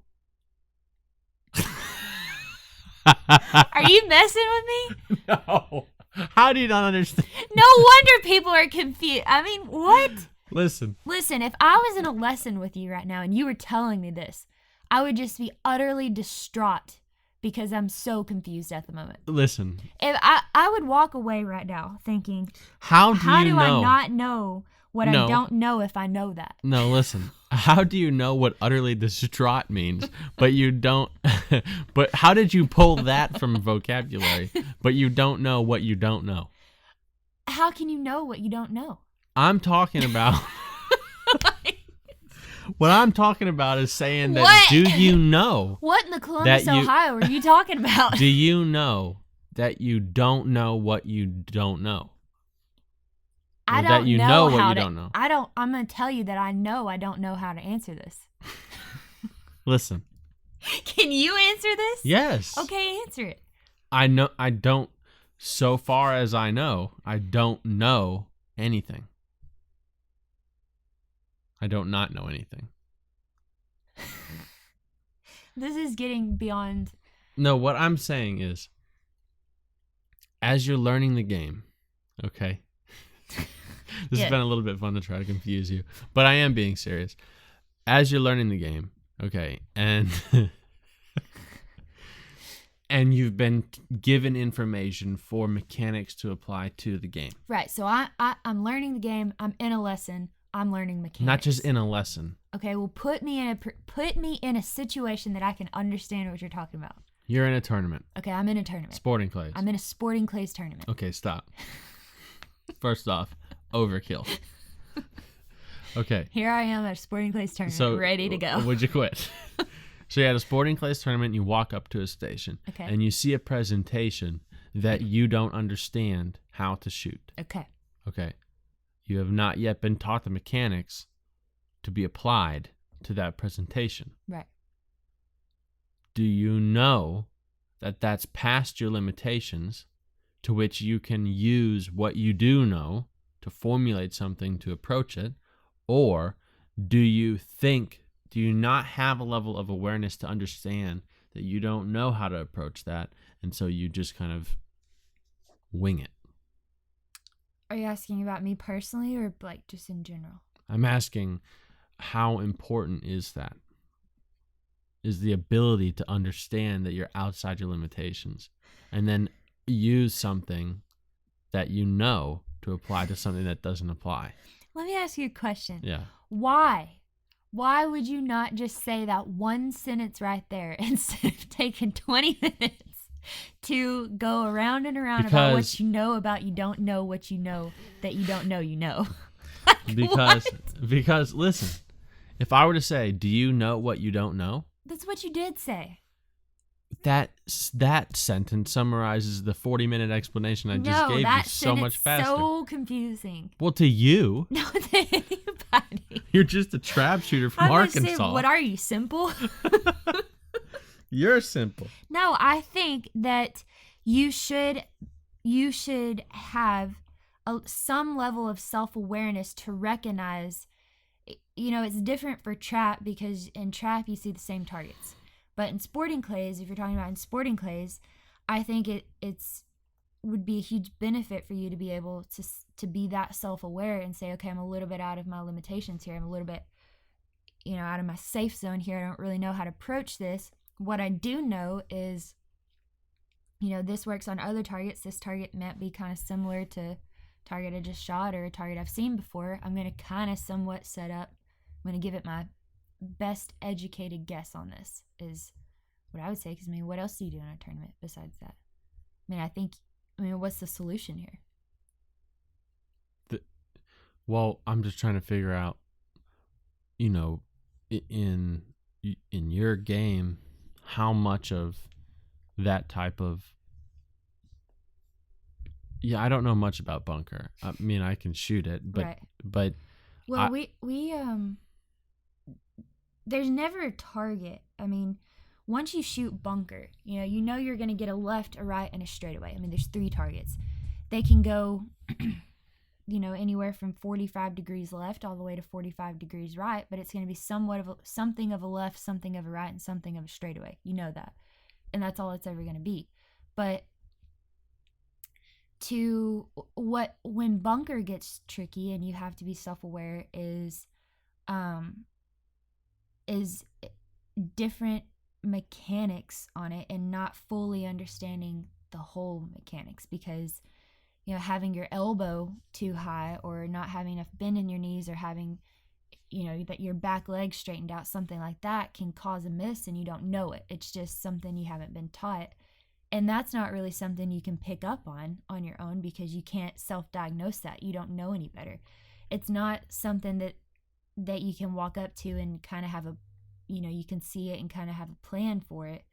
Are you messing with me? No. How do you not understand? No wonder people are confused. I mean, what? Listen, if I was in a lesson with you right now and you were telling me this, I would just be utterly distraught because I'm so confused at the moment. Listen. If I would walk away right now thinking, how do I know? not know what I don't know if I know that? No, listen. How do you know what utterly distraught means, but you don't? But how did you pull that from vocabulary, but you don't know what you don't know? How can you know what you don't know? I'm talking about... What I'm talking about is saying that What? Do you know... What in the Columbus, Ohio are you talking about? Do you know that you don't know what you don't know? I Or don't that you know what how you to, don't know. I'm going to tell you that I don't know how to answer this. Listen. Can you answer this? Yes. Okay, answer it. I don't, so far as I know, I don't know anything. I don't not know anything. This is getting beyond... No, what I'm saying is, as you're learning the game, okay? This has been a little bit fun to try to confuse you, but I am being serious. As you're learning the game, okay, and and you've been given information for mechanics to apply to the game. Right, so I'm learning the game, I'm in a lesson, I'm learning mechanics. Not just in a lesson. Okay, well, put me in a situation that I can understand what you're talking about. You're in a tournament. Okay, I'm in a tournament. Sporting clays. I'm in a sporting clays tournament. Okay, stop. First off, overkill. Okay. Here I am at a sporting clays tournament, ready to go. Would you quit? So you're at a sporting clays tournament, you walk up to a station, okay, and you see a presentation that you don't understand how to shoot. Okay. Okay. You have not yet been taught the mechanics to be applied to that presentation. Right. Do you know that that's past your limitations, to which you can use what you do know to formulate something to approach it? Or do you not have a level of awareness to understand that you don't know how to approach that, and so you just kind of wing it? Are you asking about me personally or like just in general? I'm asking, how important is that? Is the ability to understand that you're outside your limitations and then use something that you know to apply to something that doesn't apply. Let me ask you a question. Yeah. Why? Why would you not just say that one sentence right there instead of taking 20 minutes to go around and around about what you know about you don't know what you know that you don't know you know? Because listen, if I were to say, do you know what you don't know? That's what you did say. That sentence summarizes the 40-minute explanation I just gave you so much faster. So confusing. Well, to you. No, to anybody. You're just a trap shooter from Arkansas. Say, what are you, simple? You're simple. No, I think that you should have some level of self-awareness to recognize, it's different for trap because in trap you see the same targets. But in sporting clays, if you're talking about in sporting clays, I think it's would be a huge benefit for you to be able to be that self-aware and say, okay, I'm a little bit out of my limitations here. I'm a little bit, out of my safe zone here. I don't really know how to approach this. What I do know is this works on other targets. This target might be kind of similar to target I just shot or a target I've seen before. I'm going to kind of somewhat set up. I'm going to give it my best educated guess on this is what I would say. Because, what else do you do in a tournament besides that? What's the solution here? Well, I'm just trying to figure out, in your game, how much of that type of I don't know much about bunker. I can shoot it, but right. but well, we there's never a target. Once you shoot bunker, you're going to get a left, a right, and a straightaway. There's 3 targets. They can go anywhere from 45 degrees left all the way to 45 degrees right, but it's going to be something of a left, something of a right, and something of a straightaway. You know that. And that's all it's ever going to be. But when bunker gets tricky and you have to be self-aware is different mechanics on it and not fully understanding the whole mechanics, because having your elbow too high or not having enough bend in your knees or having that your back leg straightened out, something like that can cause a miss and you don't know it. It's just something you haven't been taught, and that's not really something you can pick up on your own because you can't self-diagnose that. You don't know any better. It's not something that you can walk up to and kind of have you can see it and kind of have a plan for it.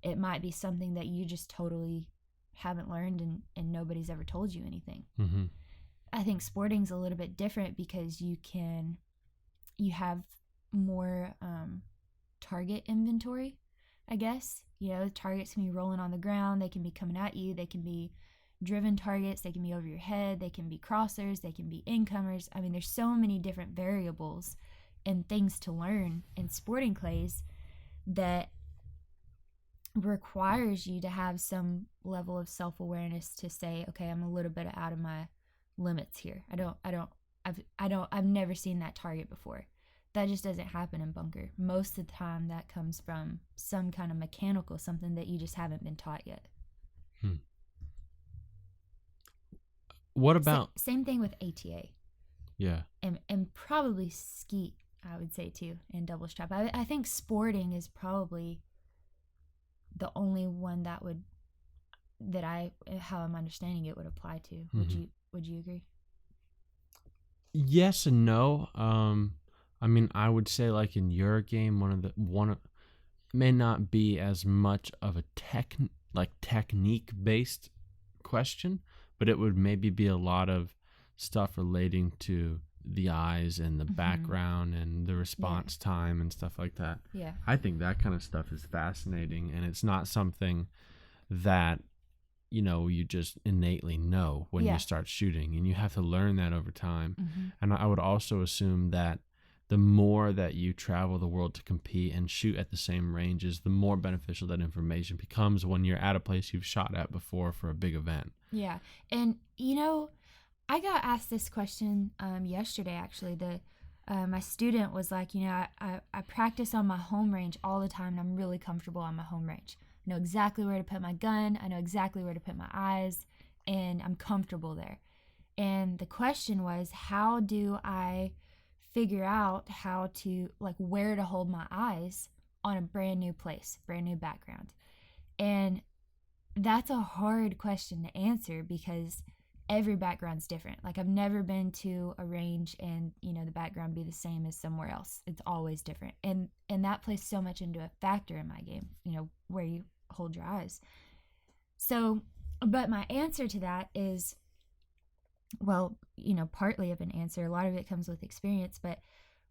It might be something that you just totally haven't learned and nobody's ever told you anything. Mm-hmm. I think sporting's a little bit different because you have more target inventory, I guess. Targets can be rolling on the ground, they can be coming at you, they can be driven targets, they can be over your head, they can be crossers, they can be incomers. There's so many different variables and things to learn in sporting clays that requires you to have some level of self-awareness to say, okay, I'm a little bit out of my limits here. I've never seen that target before. That just doesn't happen in bunker. Most of the time that comes from some kind of mechanical, something that you just haven't been taught yet. What about same thing with ATA? Yeah. And probably skeet, I would say too, and double strap. I think sporting is probably the only one how I'm understanding it would apply to. Mm-hmm. Would you agree? Yes and no. I would say like in your game, one may not be as much of a technique based question, but it would maybe be a lot of stuff relating to the eyes and the background and the response time and stuff like that. Yeah. I think that kind of stuff is fascinating, and it's not something that you just innately know when you start shooting, and you have to learn that over time. Mm-hmm. And I would also assume that the more that you travel the world to compete and shoot at the same ranges, the more beneficial that information becomes when you're at a place you've shot at before for a big event. Yeah. And I got asked this question yesterday actually. My student was like, I practice on my home range all the time and I'm really comfortable on my home range. I know exactly where to put my gun, I know exactly where to put my eyes, and I'm comfortable there. And the question was, how do I figure out how to, where to hold my eyes on a brand new place, brand new background? And that's a hard question to answer because every background's different. I've never been to a range and, the background be the same as somewhere else. It's always different. And that plays so much into a factor in my game, where you hold your eyes. So, but my answer to that is, well, partly of an answer. A lot of it comes with experience, but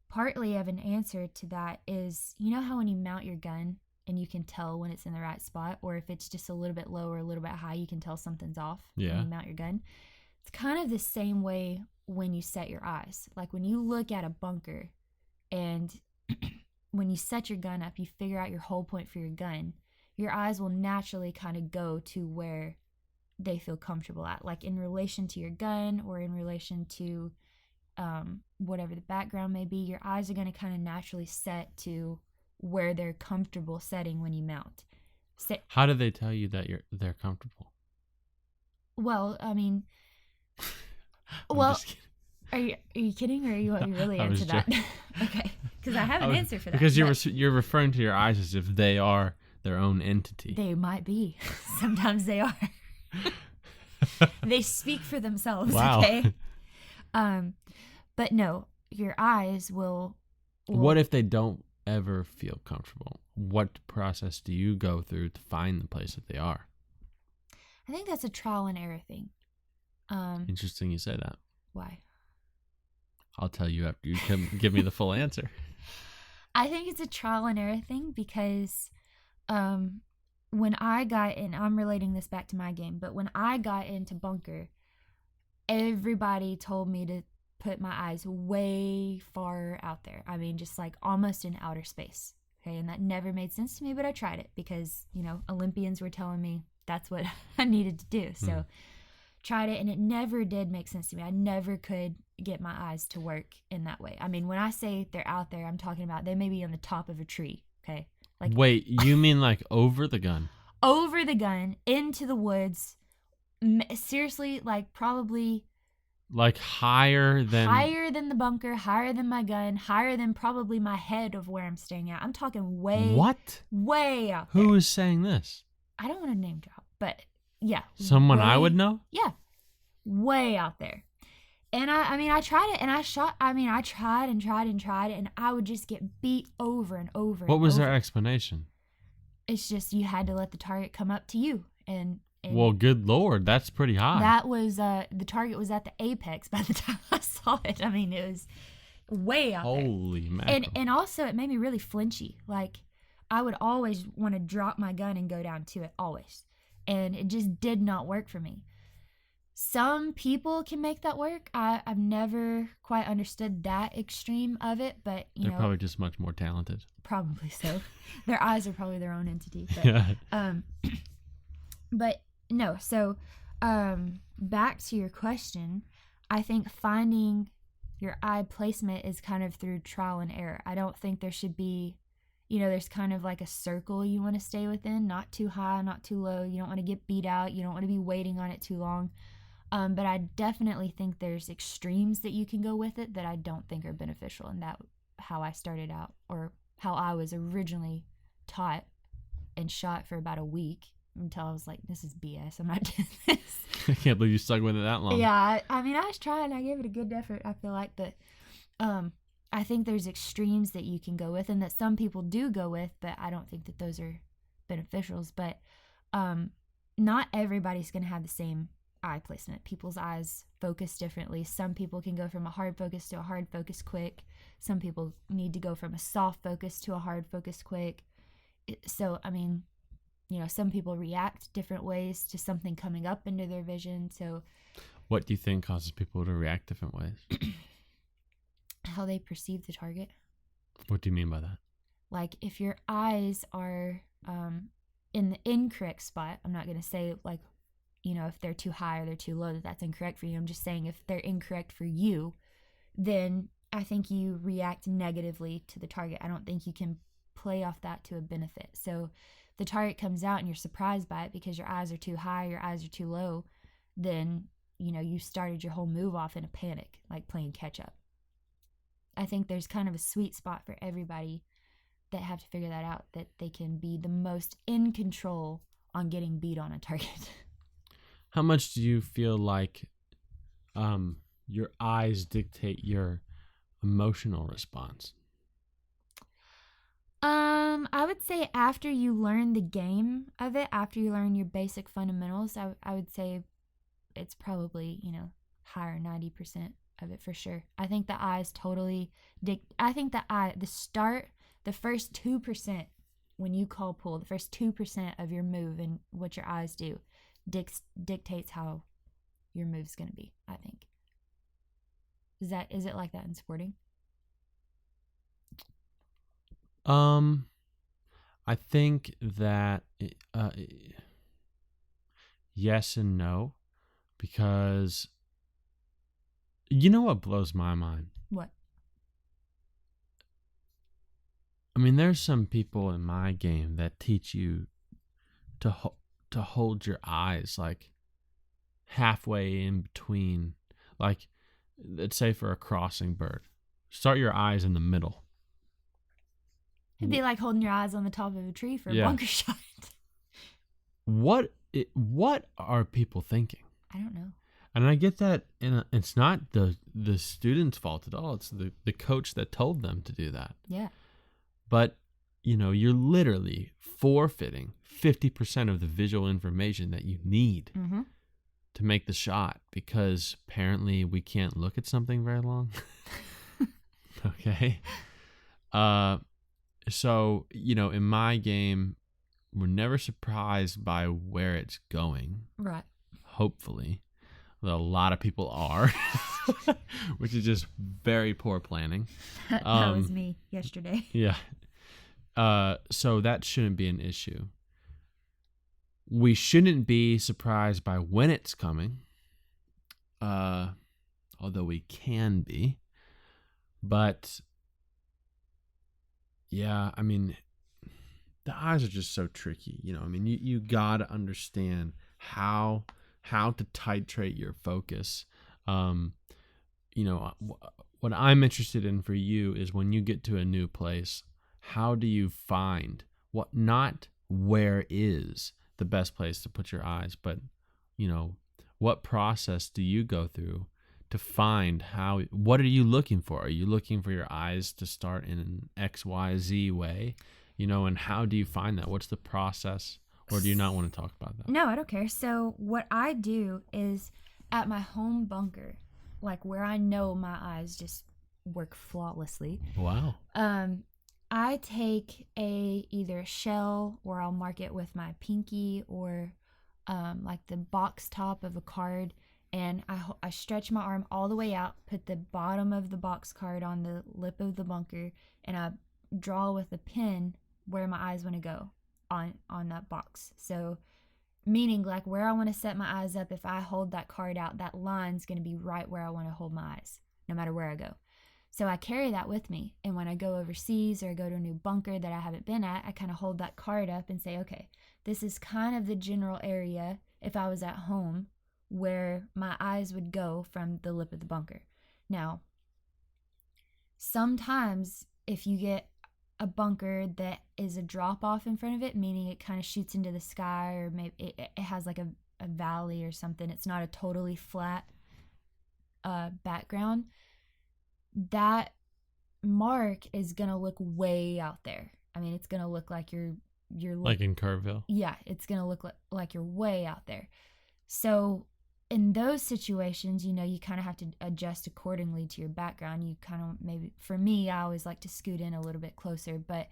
partly of an answer to that is, how when you mount your gun and you can tell when it's in the right spot, or if it's just a little bit low or a little bit high, you can tell something's off when you mount your gun. It's kind of the same way when you set your eyes. When you look at a bunker and when you set your gun up, you figure out your hold point for your gun, your eyes will naturally kind of go to where they feel comfortable at, in relation to your gun or in relation to whatever the background may be. Your eyes are going to kind of naturally set to where they're comfortable setting when you mount. How do they tell you that they're comfortable? Well, I mean, I'm well, just kidding. are you kidding, or are you really into that? Okay, because I have an answer for that. Because you're referring to your eyes as if they are their own entity. They might be. Sometimes they are. They speak for themselves. Wow. Okay. But no, your eyes will. What if they don't ever feel comfortable? What process do you go through to find the place that they are? I think that's a trial and error thing. Interesting you say that. Why? I'll tell you after you can give me the full answer. I think it's a trial and error thing because when I got in, I'm relating this back to my game, but when I got into bunker, everybody told me to put my eyes way far out there. I mean, just like almost in outer space. Okay, and that never made sense to me, but I tried it because, Olympians were telling me that's what I needed to do. So tried it, and it never did make sense to me. I never could get my eyes to work in that way. I mean, when I say they're out there, I'm talking about they may be on the top of a tree. Okay. Like, wait, you mean like over the gun? Over the gun, into the woods. Seriously, like probably like higher than the bunker, higher than my gun, higher than probably my head of where I'm staying at. I'm talking way out there. Who is saying this? I don't want to name drop, but yeah. Someone I would know? Yeah. Way out there. And I tried it, and I tried and tried and tried, and I would just get beat over and over. What was their explanation? It's just you had to let the target come up to you. And well, good Lord, that's pretty high. That was, the target was at the apex by the time I saw it. I mean, it was way out there. Holy mackerel. And also, it made me really flinchy. Like, I would always want to drop my gun and go down to it, always. And it just did not work for me. Some people can make that work. I've never quite understood that extreme of it, but they're probably just much more talented. Probably so. Their eyes are probably their own entity. But, yeah. But no. So, back to your question, I think finding your eye placement is kind of through trial and error. I don't think there should be, there's kind of like a circle you want to stay within, not too high, not too low. You don't want to get beat out. You don't want to be waiting on it too long. But I definitely think there's extremes that you can go with it that I don't think are beneficial. And that's how I started out, or how I was originally taught and shot for about a week until I was like, this is BS. I'm not doing this. I can't believe you stuck with it that long. Yeah. I was trying. I gave it a good effort. I feel like that. I think there's extremes that you can go with and that some people do go with, but I don't think that those are beneficials. But not everybody's going to have the same eye placement. People's eyes focus differently. Some people can go from a hard focus to a hard focus quick. Some people need to go from a soft focus to a hard focus quick. So, some people react different ways to something coming up into their vision. So, what do you think causes people to react different ways? How they perceive the target. What do you mean by that? Like, if your eyes are in the incorrect spot, I'm not going to say like, if they're too high or they're too low, that's incorrect for you. I'm just saying if they're incorrect for you, then I think you react negatively to the target. I don't think you can play off that to a benefit. So the target comes out and you're surprised by it because your eyes are too high, your eyes are too low, then, you started your whole move off in a panic, like playing catch up. I think there's kind of a sweet spot for everybody that have to figure that out, that they can be the most in control on getting beat on a target. How much do you feel like your eyes dictate your emotional response? I would say after you learn the game of it, after you learn your basic fundamentals, I would say it's probably, higher 90% of it for sure. I think the eyes totally the first 2% when you call pull, the first 2% of your move and what your eyes do dictates how your move's going to be, I think. Is it like that in sporting? I think that yes and no, because you know what blows my mind? What? I mean, there's some people in my game that teach you to hold your eyes like halfway in between, like let's say for a crossing bird, start your eyes in the middle. It'd be like holding your eyes on the top of a tree for a bunker shot. What are people thinking? I don't know. And I get that, it's not the student's fault at all. It's the coach that told them to do that. Yeah. But, you're literally forfeiting 50% of the visual information that you need to make the shot because apparently we can't look at something very long. Okay. So, in my game, we're never surprised by where it's going. Right. Hopefully. Although a lot of people are, which is just very poor planning. That was me yesterday. Yeah. So that shouldn't be an issue. We shouldn't be surprised by when it's coming, although we can be. But, yeah, I mean, the eyes are just so tricky. You got to understand how to titrate your focus. What I'm interested in for you is when you get to a new place, how do you find not where is the best place to put your eyes, but, what process do you go through to find what are you looking for? Are you looking for your eyes to start in an XYZ way? And how do you find that? What's the process? Or do you not want to talk about that? No, I don't care. So what I do is at my home bunker, like where I know my eyes just work flawlessly. Wow. I take either a shell or I'll mark it with my pinky or like the box top of a card, and I stretch my arm all the way out, put the bottom of the box card on the lip of the bunker, and I draw with a pen where my eyes want to go on that box. So meaning like where I want to set my eyes up, if I hold that card out, that line's going to be right where I want to hold my eyes, no matter where I go. So I carry that with me, and when I go overseas or I go to a new bunker that I haven't been at, I kind of hold that card up and say, okay, this is kind of the general area, if I was at home, where my eyes would go from the lip of the bunker. Now, sometimes if you get a bunker that is a drop off in front of it, meaning it kind of shoots into the sky, or maybe it has like a valley or something, it's not a totally flat background, that mark is gonna look way out there. I mean, it's gonna look like you're like in Kerrville. Yeah, it's gonna look like you're way out there. So in those situations, you kind of have to adjust accordingly to your background. You kind of, maybe for me, I always like to scoot in a little bit closer. But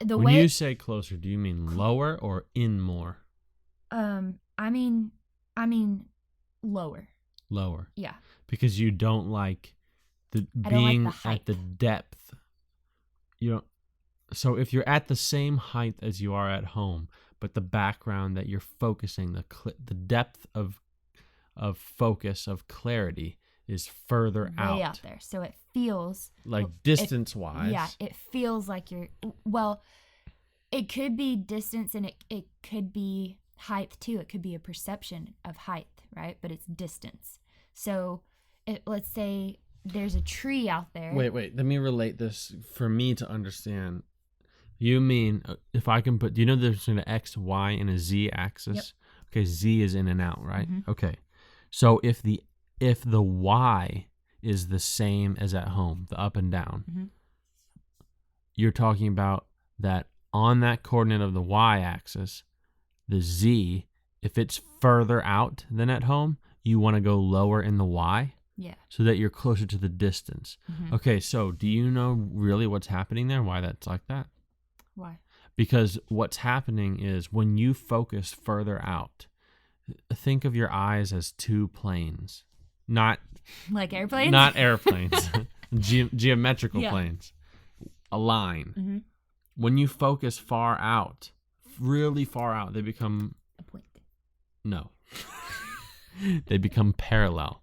when you say closer, do you mean lower or in more? I mean lower. Lower. Yeah. Because you don't like being at the depth. You don't. So if you're at the same height as you are at home, but the background that you're focusing, the depth of focus, of clarity, is further way out there. So it feels like distance-wise. Yeah, it feels like you're, well, it could be distance, and it could be height too. It could be a perception of height, right? But it's distance. So let's say there's a tree out there. Wait. Let me relate this for me to understand. You mean, if I can do you know there's an X, Y, and a Z axis? Yep. Okay, Z is in and out, right? Mm-hmm. Okay. So if the Y is the same as at home, the up and down, mm-hmm. You're talking about that on that coordinate of the Y axis, the Z, if it's further out than at home, you want to go lower in the Y? Yeah. So that you're closer to the distance. Mm-hmm. Okay, so do you know really what's happening there? Why that's like that? Why? Because what's happening is when you focus further out, think of your eyes as two planes. Not like airplanes? Not airplanes. Geometrical planes. A line. Mm-hmm. When you focus far out, really far out, they become... a point. No. They become parallel.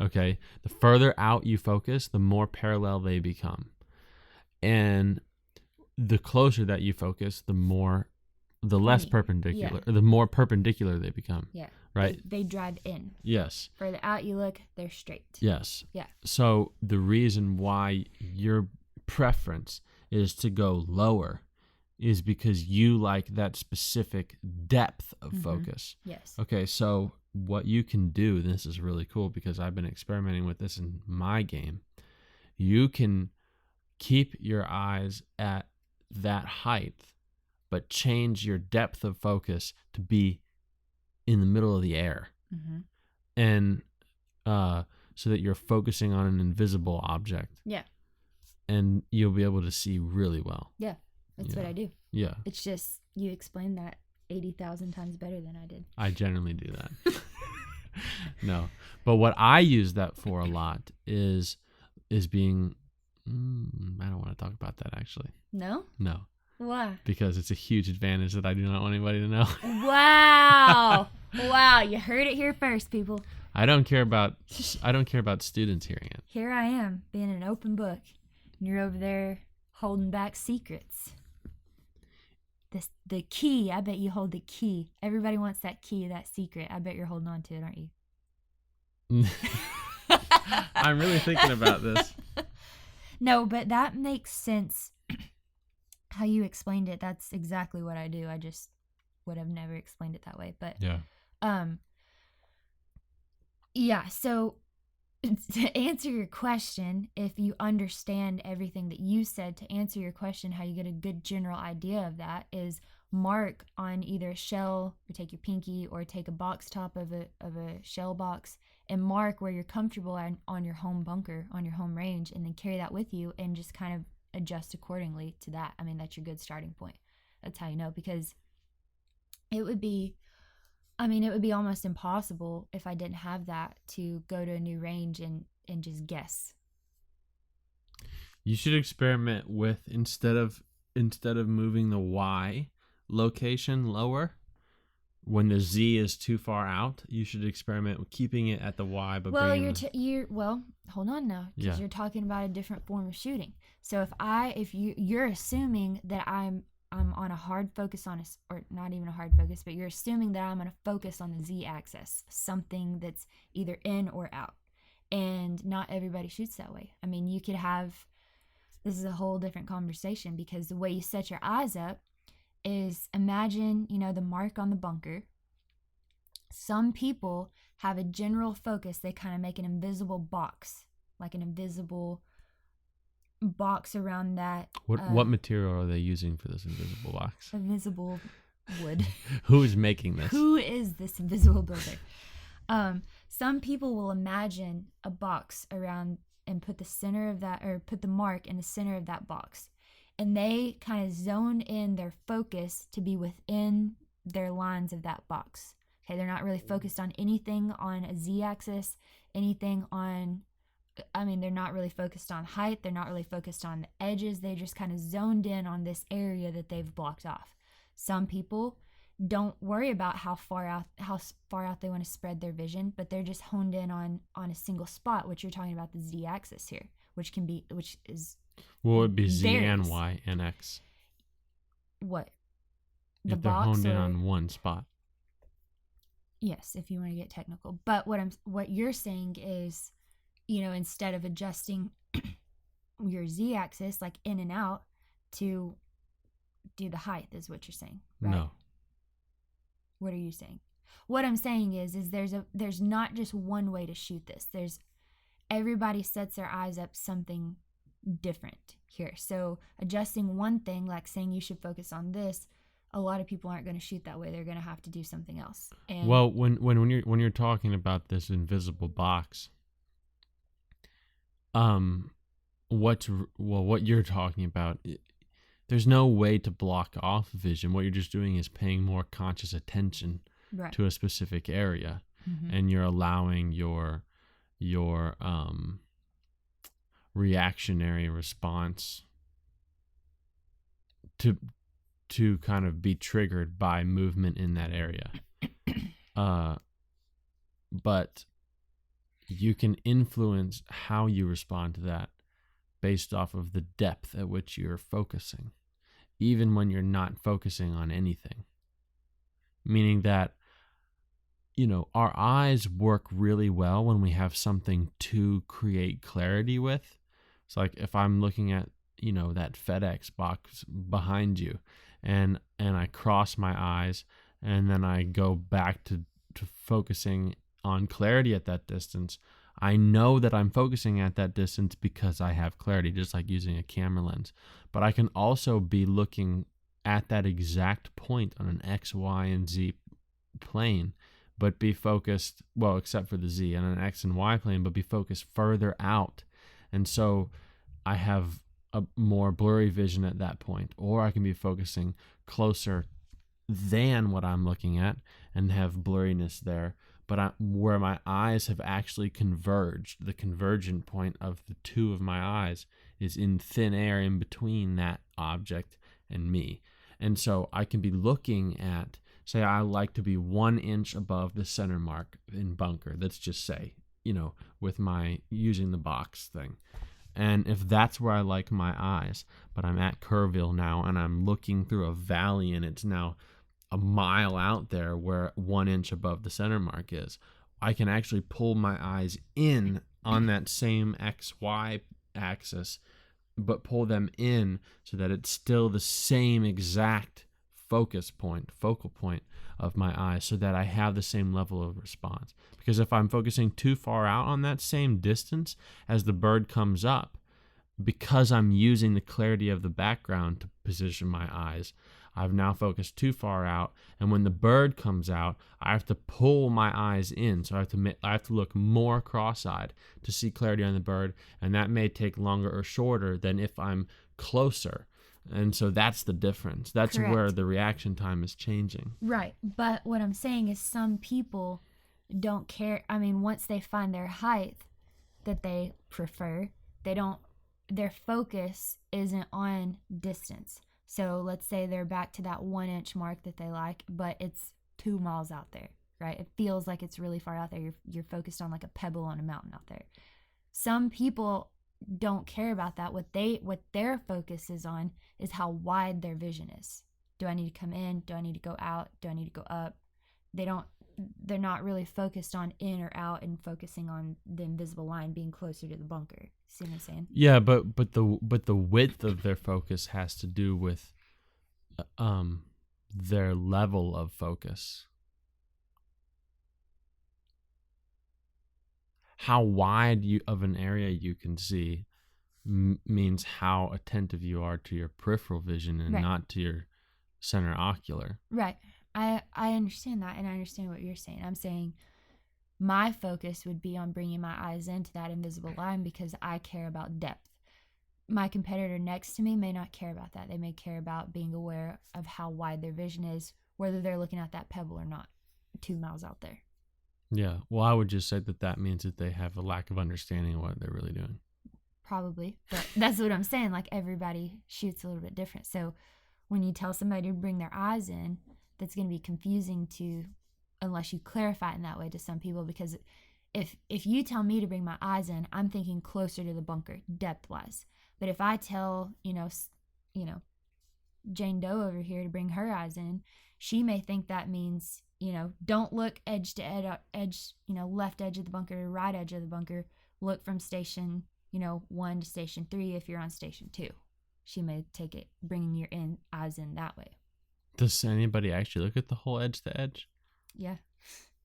Okay? The further out you focus, the more parallel they become. And the closer that you focus, the more the less perpendicular, or the more perpendicular they become. Yeah. Right? They drive in. Yes. Further out you look, they're straight. Yes. Yeah. So the reason why your preference is to go lower is because you like that specific depth of focus. Yes. Okay, so what you can do, this is really cool because I've been experimenting with this in my game. You can keep your eyes at that height, but change your depth of focus to be in the middle of the air. And so that you're focusing on an invisible object. Yeah. And you'll be able to see really well. Yeah. That's what I do. Yeah. It's just you explained that 80,000 times better than I did. I generally do that. No. But what I use that for a lot is being I don't want to talk about that actually. No? No. Why? Because it's a huge advantage that I do not want anybody to know. Wow. Wow, you heard it here first, people. I don't care about students hearing it. Here I am, being an open book, and you're over there holding back secrets. The key, I bet you hold the key. Everybody wants that key, that secret. I bet you're holding on to it, aren't you? I'm really thinking about this. No, but that makes sense. How you explained it, that's exactly what I do. I just would have never explained it that way. But yeah, so to answer your question, if you understand everything that you said, to answer your question, how you get a good general idea of that is mark on either a shell, or take your pinky, or take a box top of a shell box and mark where you're comfortable on your home bunker, on your home range, and then carry that with you and just kind of adjust accordingly to that. I mean, that's your good starting point. That's how you know, because it would be almost impossible if I didn't have that to go to a new range and just guess. You should experiment with instead of moving the Y location lower, when the Z is too far out, you should experiment with keeping it at the Y. But hold on now, because you're talking about a different form of shooting. So if you're assuming that I'm on a hard focus or not even a hard focus, but you're assuming that I'm going to focus on the Z axis, something that's either in or out. And not everybody shoots that way. I mean, this is a whole different conversation, because the way you set your eyes up is, imagine, the mark on the bunker. Some people have a general focus. They kind of make an invisible box, like an invisible box around that. What material are they using for this invisible box? Invisible wood. Who is making this? Who is this invisible builder? Some people will imagine a box around and put the mark in the center of that box, and they kind of zone in their focus to be within their lines of that box. Okay, they're not really focused on anything on a Z-axis, they're not really focused on height. They're not really focused on the edges. They just kind of zoned in on this area that they've blocked off. Some people don't worry about how far out they want to spread their vision, but they're just honed in on a single spot, which you're talking about the Z-axis here, which is well, it would be Z varies. and Y and X. What? If they're honed in on one spot. Yes, if you want to get technical. But what you're saying is, instead of adjusting your Z-axis, like in and out, to do the height, is what you're saying, right? No. What are you saying? What I'm saying is there's not just one way to shoot this. Everybody sets their eyes up something different here. So adjusting one thing, like saying you should focus on this, a lot of people aren't going to shoot that way. They're going to have to do something else. And well, when you're talking about this invisible box, what you're talking about, there's no way to block off vision. What you're just doing is paying more conscious attention to a specific area, and you're allowing your reactionary response to kind of be triggered by movement in that area. But you can influence how you respond to that based off of the depth at which you're focusing, even when you're not focusing on anything. meaning that, our eyes work really well when we have something to create clarity with. It's like if I'm looking at, that FedEx box behind you, and I cross my eyes, and then I go back to focusing on clarity at that distance. I know that I'm focusing at that distance because I have clarity, just like using a camera lens. But I can also be looking at that exact point on an X, Y, and Z plane, but be focused, well, except for the Z, on an X and Y plane, but be focused further out. And so I have a more blurry vision at that point, or I can be focusing closer than what I'm looking at and have blurriness there. But where my eyes have actually converged, the convergent point of the two of my eyes is in thin air in between that object and me. And so I can be looking at, say I like to be 1 inch above the center mark in bunker. Let's just say, with my using the box thing. And if that's where I like my eyes, but I'm at Kerrville now and I'm looking through a valley and it's now a mile out there where 1 inch above the center mark is, I can actually pull my eyes in on that same XY axis, but pull them in so that it's still the same exact focal point of my eyes, so that I have the same level of response. Because if I'm focusing too far out on that same distance as the bird comes up, because I'm using the clarity of the background to position my eyes, I've now focused too far out, and when the bird comes out, I have to pull my eyes in. So I have to look more cross-eyed to see clarity on the bird, and that may take longer or shorter than if I'm closer. And so that's the difference. That's Correct. Where the reaction time is changing. Right. But what I'm saying is some people don't care. I mean, once they find their height that they prefer, their focus isn't on distance. So let's say they're back to that 1 inch mark that they like, but it's 2 miles out there, right? It feels like it's really far out there. You're focused on like a pebble on a mountain out there. Some people don't care about that. What their focus is on is how wide their vision is. Do I need to come in? Do I need to go out? Do I need to go up? They're not really focused on in or out and focusing on the invisible line being closer to the bunker. See what I'm saying? Yeah, but the width of their focus has to do with their level of focus. How wide of an area you can see means how attentive you are to your peripheral vision and not to your center ocular. Right. I understand that, and I understand what you're saying. I'm saying my focus would be on bringing my eyes into that invisible line because I care about depth. My competitor next to me may not care about that. They may care about being aware of how wide their vision is, whether they're looking at that pebble or not, 2 miles out there. Yeah. Well, I would just say that means that they have a lack of understanding of what they're really doing. Probably. But that's what I'm saying. Like, everybody shoots a little bit different. So when you tell somebody to bring their eyes in, that's going to be confusing unless you clarify it in that way to some people. Because if you tell me to bring my eyes in, I'm thinking closer to the bunker, depth-wise. But if I tell, Jane Doe over here to bring her eyes in, she may think that means, don't look edge to edge, left edge of the bunker to right edge of the bunker. Look from station, 1 to station 3 if you're on station 2. She may take it, bringing your eyes in that way. Does anybody actually look at the whole edge to edge? Yeah.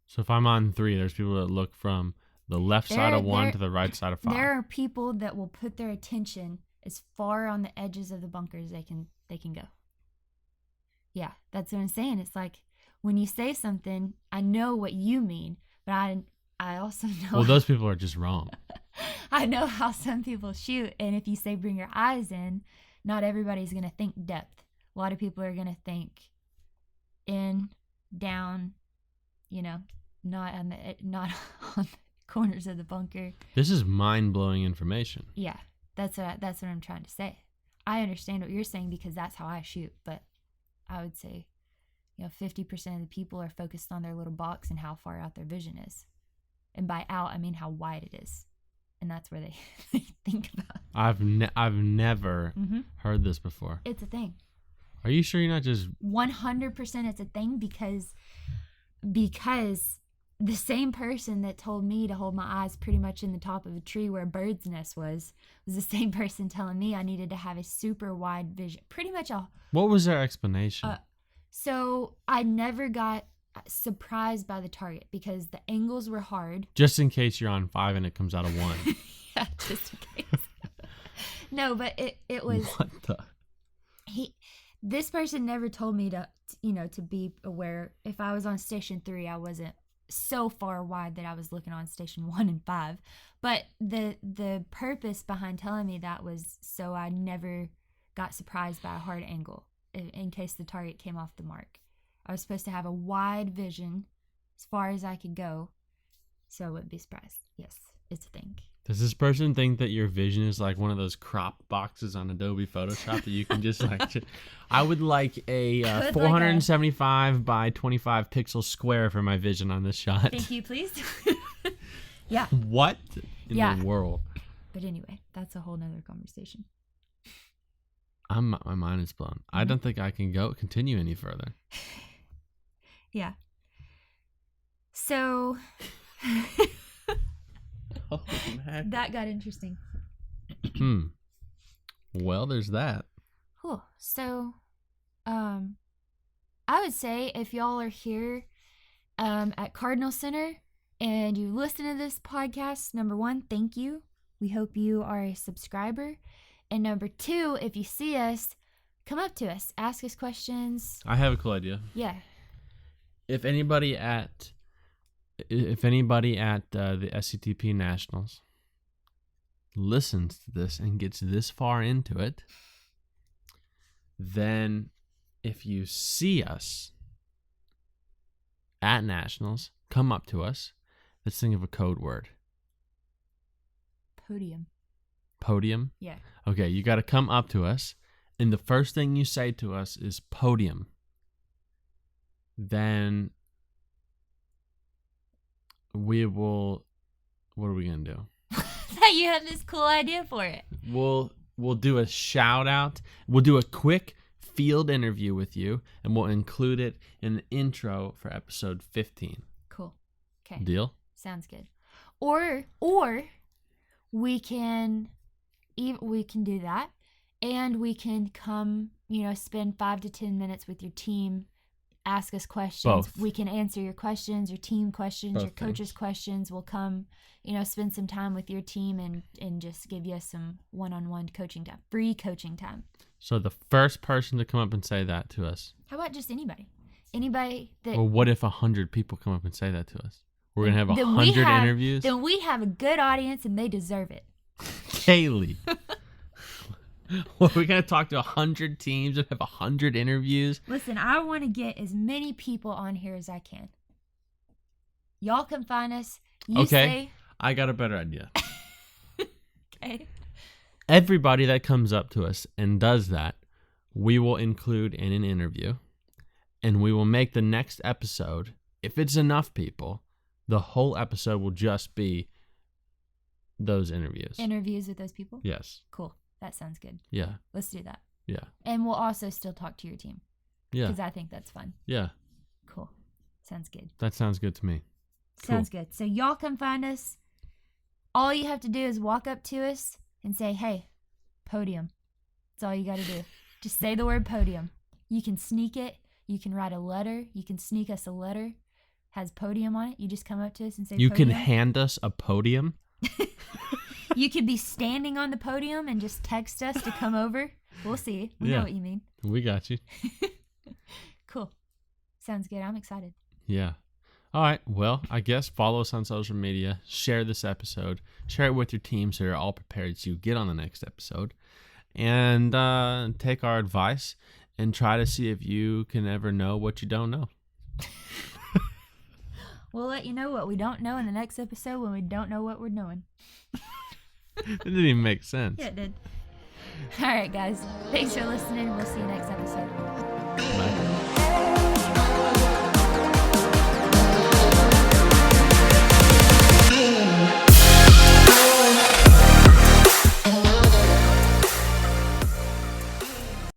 So if I'm on 3, there's people that look from the left side of 1 to the right side of 5. There are people that will put their attention as far on the edges of the bunker as they can go. Yeah, that's what I'm saying. It's like when you say something, I know what you mean, but I also know. Well, those people are just wrong. I know how some people shoot, and if you say bring your eyes in, not everybody's going to think depth. A lot of people are going to think in, down, not on the corners of the bunker. This is mind-blowing information. Yeah, that's what I'm trying to say. I understand what you're saying because that's how I shoot, but I would say, 50% of the people are focused on their little box and how far out their vision is. And by out, I mean how wide it is. And that's where they think about it. I've never heard this before. It's a thing. Are you sure you're not just 100% it's a thing because the same person that told me to hold my eyes pretty much in the top of a tree where a bird's nest was the same person telling me I needed to have a super wide vision. Pretty much a... What was their explanation? So I never got surprised by the target because the angles were hard. Just in case you're on 5 and it comes out of 1. Yeah, just in case. No, but it was... What the... This person never told me to be aware. If I was on station 3, I wasn't so far wide that I was looking on station 1 and 5. But the purpose behind telling me that was so I never got surprised by a hard angle in case the target came off the mark. I was supposed to have a wide vision as far as I could go so I wouldn't be surprised. Yes, it's a thing. Does this person think that your vision is like one of those crop boxes on Adobe Photoshop that you can just like... I would like a 475 by 25 pixel square for my vision on this shot. Thank you, please. Yeah. What in the world? But anyway, that's a whole nother conversation. My mind is blown. Mm-hmm. I don't think I can continue any further. Yeah. So... Oh, man. That got interesting. Well, there's that. Cool. So, I would say if y'all are here at Cardinal Center and you listen to this podcast, number 1, thank you. We hope you are a subscriber. And number 2, if you see us, come up to us, ask us questions. I have a cool idea. Yeah. If anybody at the SCTP Nationals listens to this and gets this far into it, then if you see us at Nationals, come up to us. Let's think of a code word. Podium. Podium? Yeah. Okay, you got to come up to us, and the first thing you say to us is podium. Then we will... What are we going to do? That you have this cool idea for it. We'll do a shout out. We'll do a quick field interview with you, and we'll include it in the intro for episode 15. Cool. Okay. Deal? Sounds good. Or we can do that, and we can come, spend 5 to 10 minutes with your team, ask us questions. Both. We can answer your questions, your team questions, Both your coaches' things. questions. We'll come, spend some time with your team and just give you some one-on-one coaching time, free coaching time. So the first person to come up and say that to us. How about just anybody? Anybody that... Well, what if 100 people come up and say that to us? We're going to have 100 interviews? Then we have a good audience and they deserve it. Kaylee. Well, we're going to talk to 100 teams and have 100 interviews? Listen, I want to get as many people on here as I can. Y'all can find us. Okay, I got a better idea. Okay. Everybody that comes up to us and does that, we will include in an interview, and we will make the next episode, if it's enough people, the whole episode will just be those interviews. Interviews with those people? Yes. Cool. That sounds good. Yeah. Let's do that. Yeah. And we'll also still talk to your team. Yeah. Because I think that's fun. Yeah. Cool. Sounds good. That sounds good to me. Sounds good. So y'all come find us. All you have to do is walk up to us and say, hey, podium. That's all you got to do. Just say the word podium. You can sneak it. You can write a letter. You can sneak us a letter. Has podium on it. You just come up to us and say you podium. can hand us a podium? You could be standing on the podium and just text us to come over. We'll see. We know what you mean. We got you. Cool. Sounds good. I'm excited. Yeah. All right. Well, I guess follow us on social media. Share this episode. Share it with your team so you're all prepared to get on the next episode. And take our advice and try to see if you can ever know what you don't know. We'll let you know what we don't know in the next episode when we don't know what we're doing. It didn't even make sense. Yeah, it did. All right, guys. Thanks for listening. We'll see you next episode.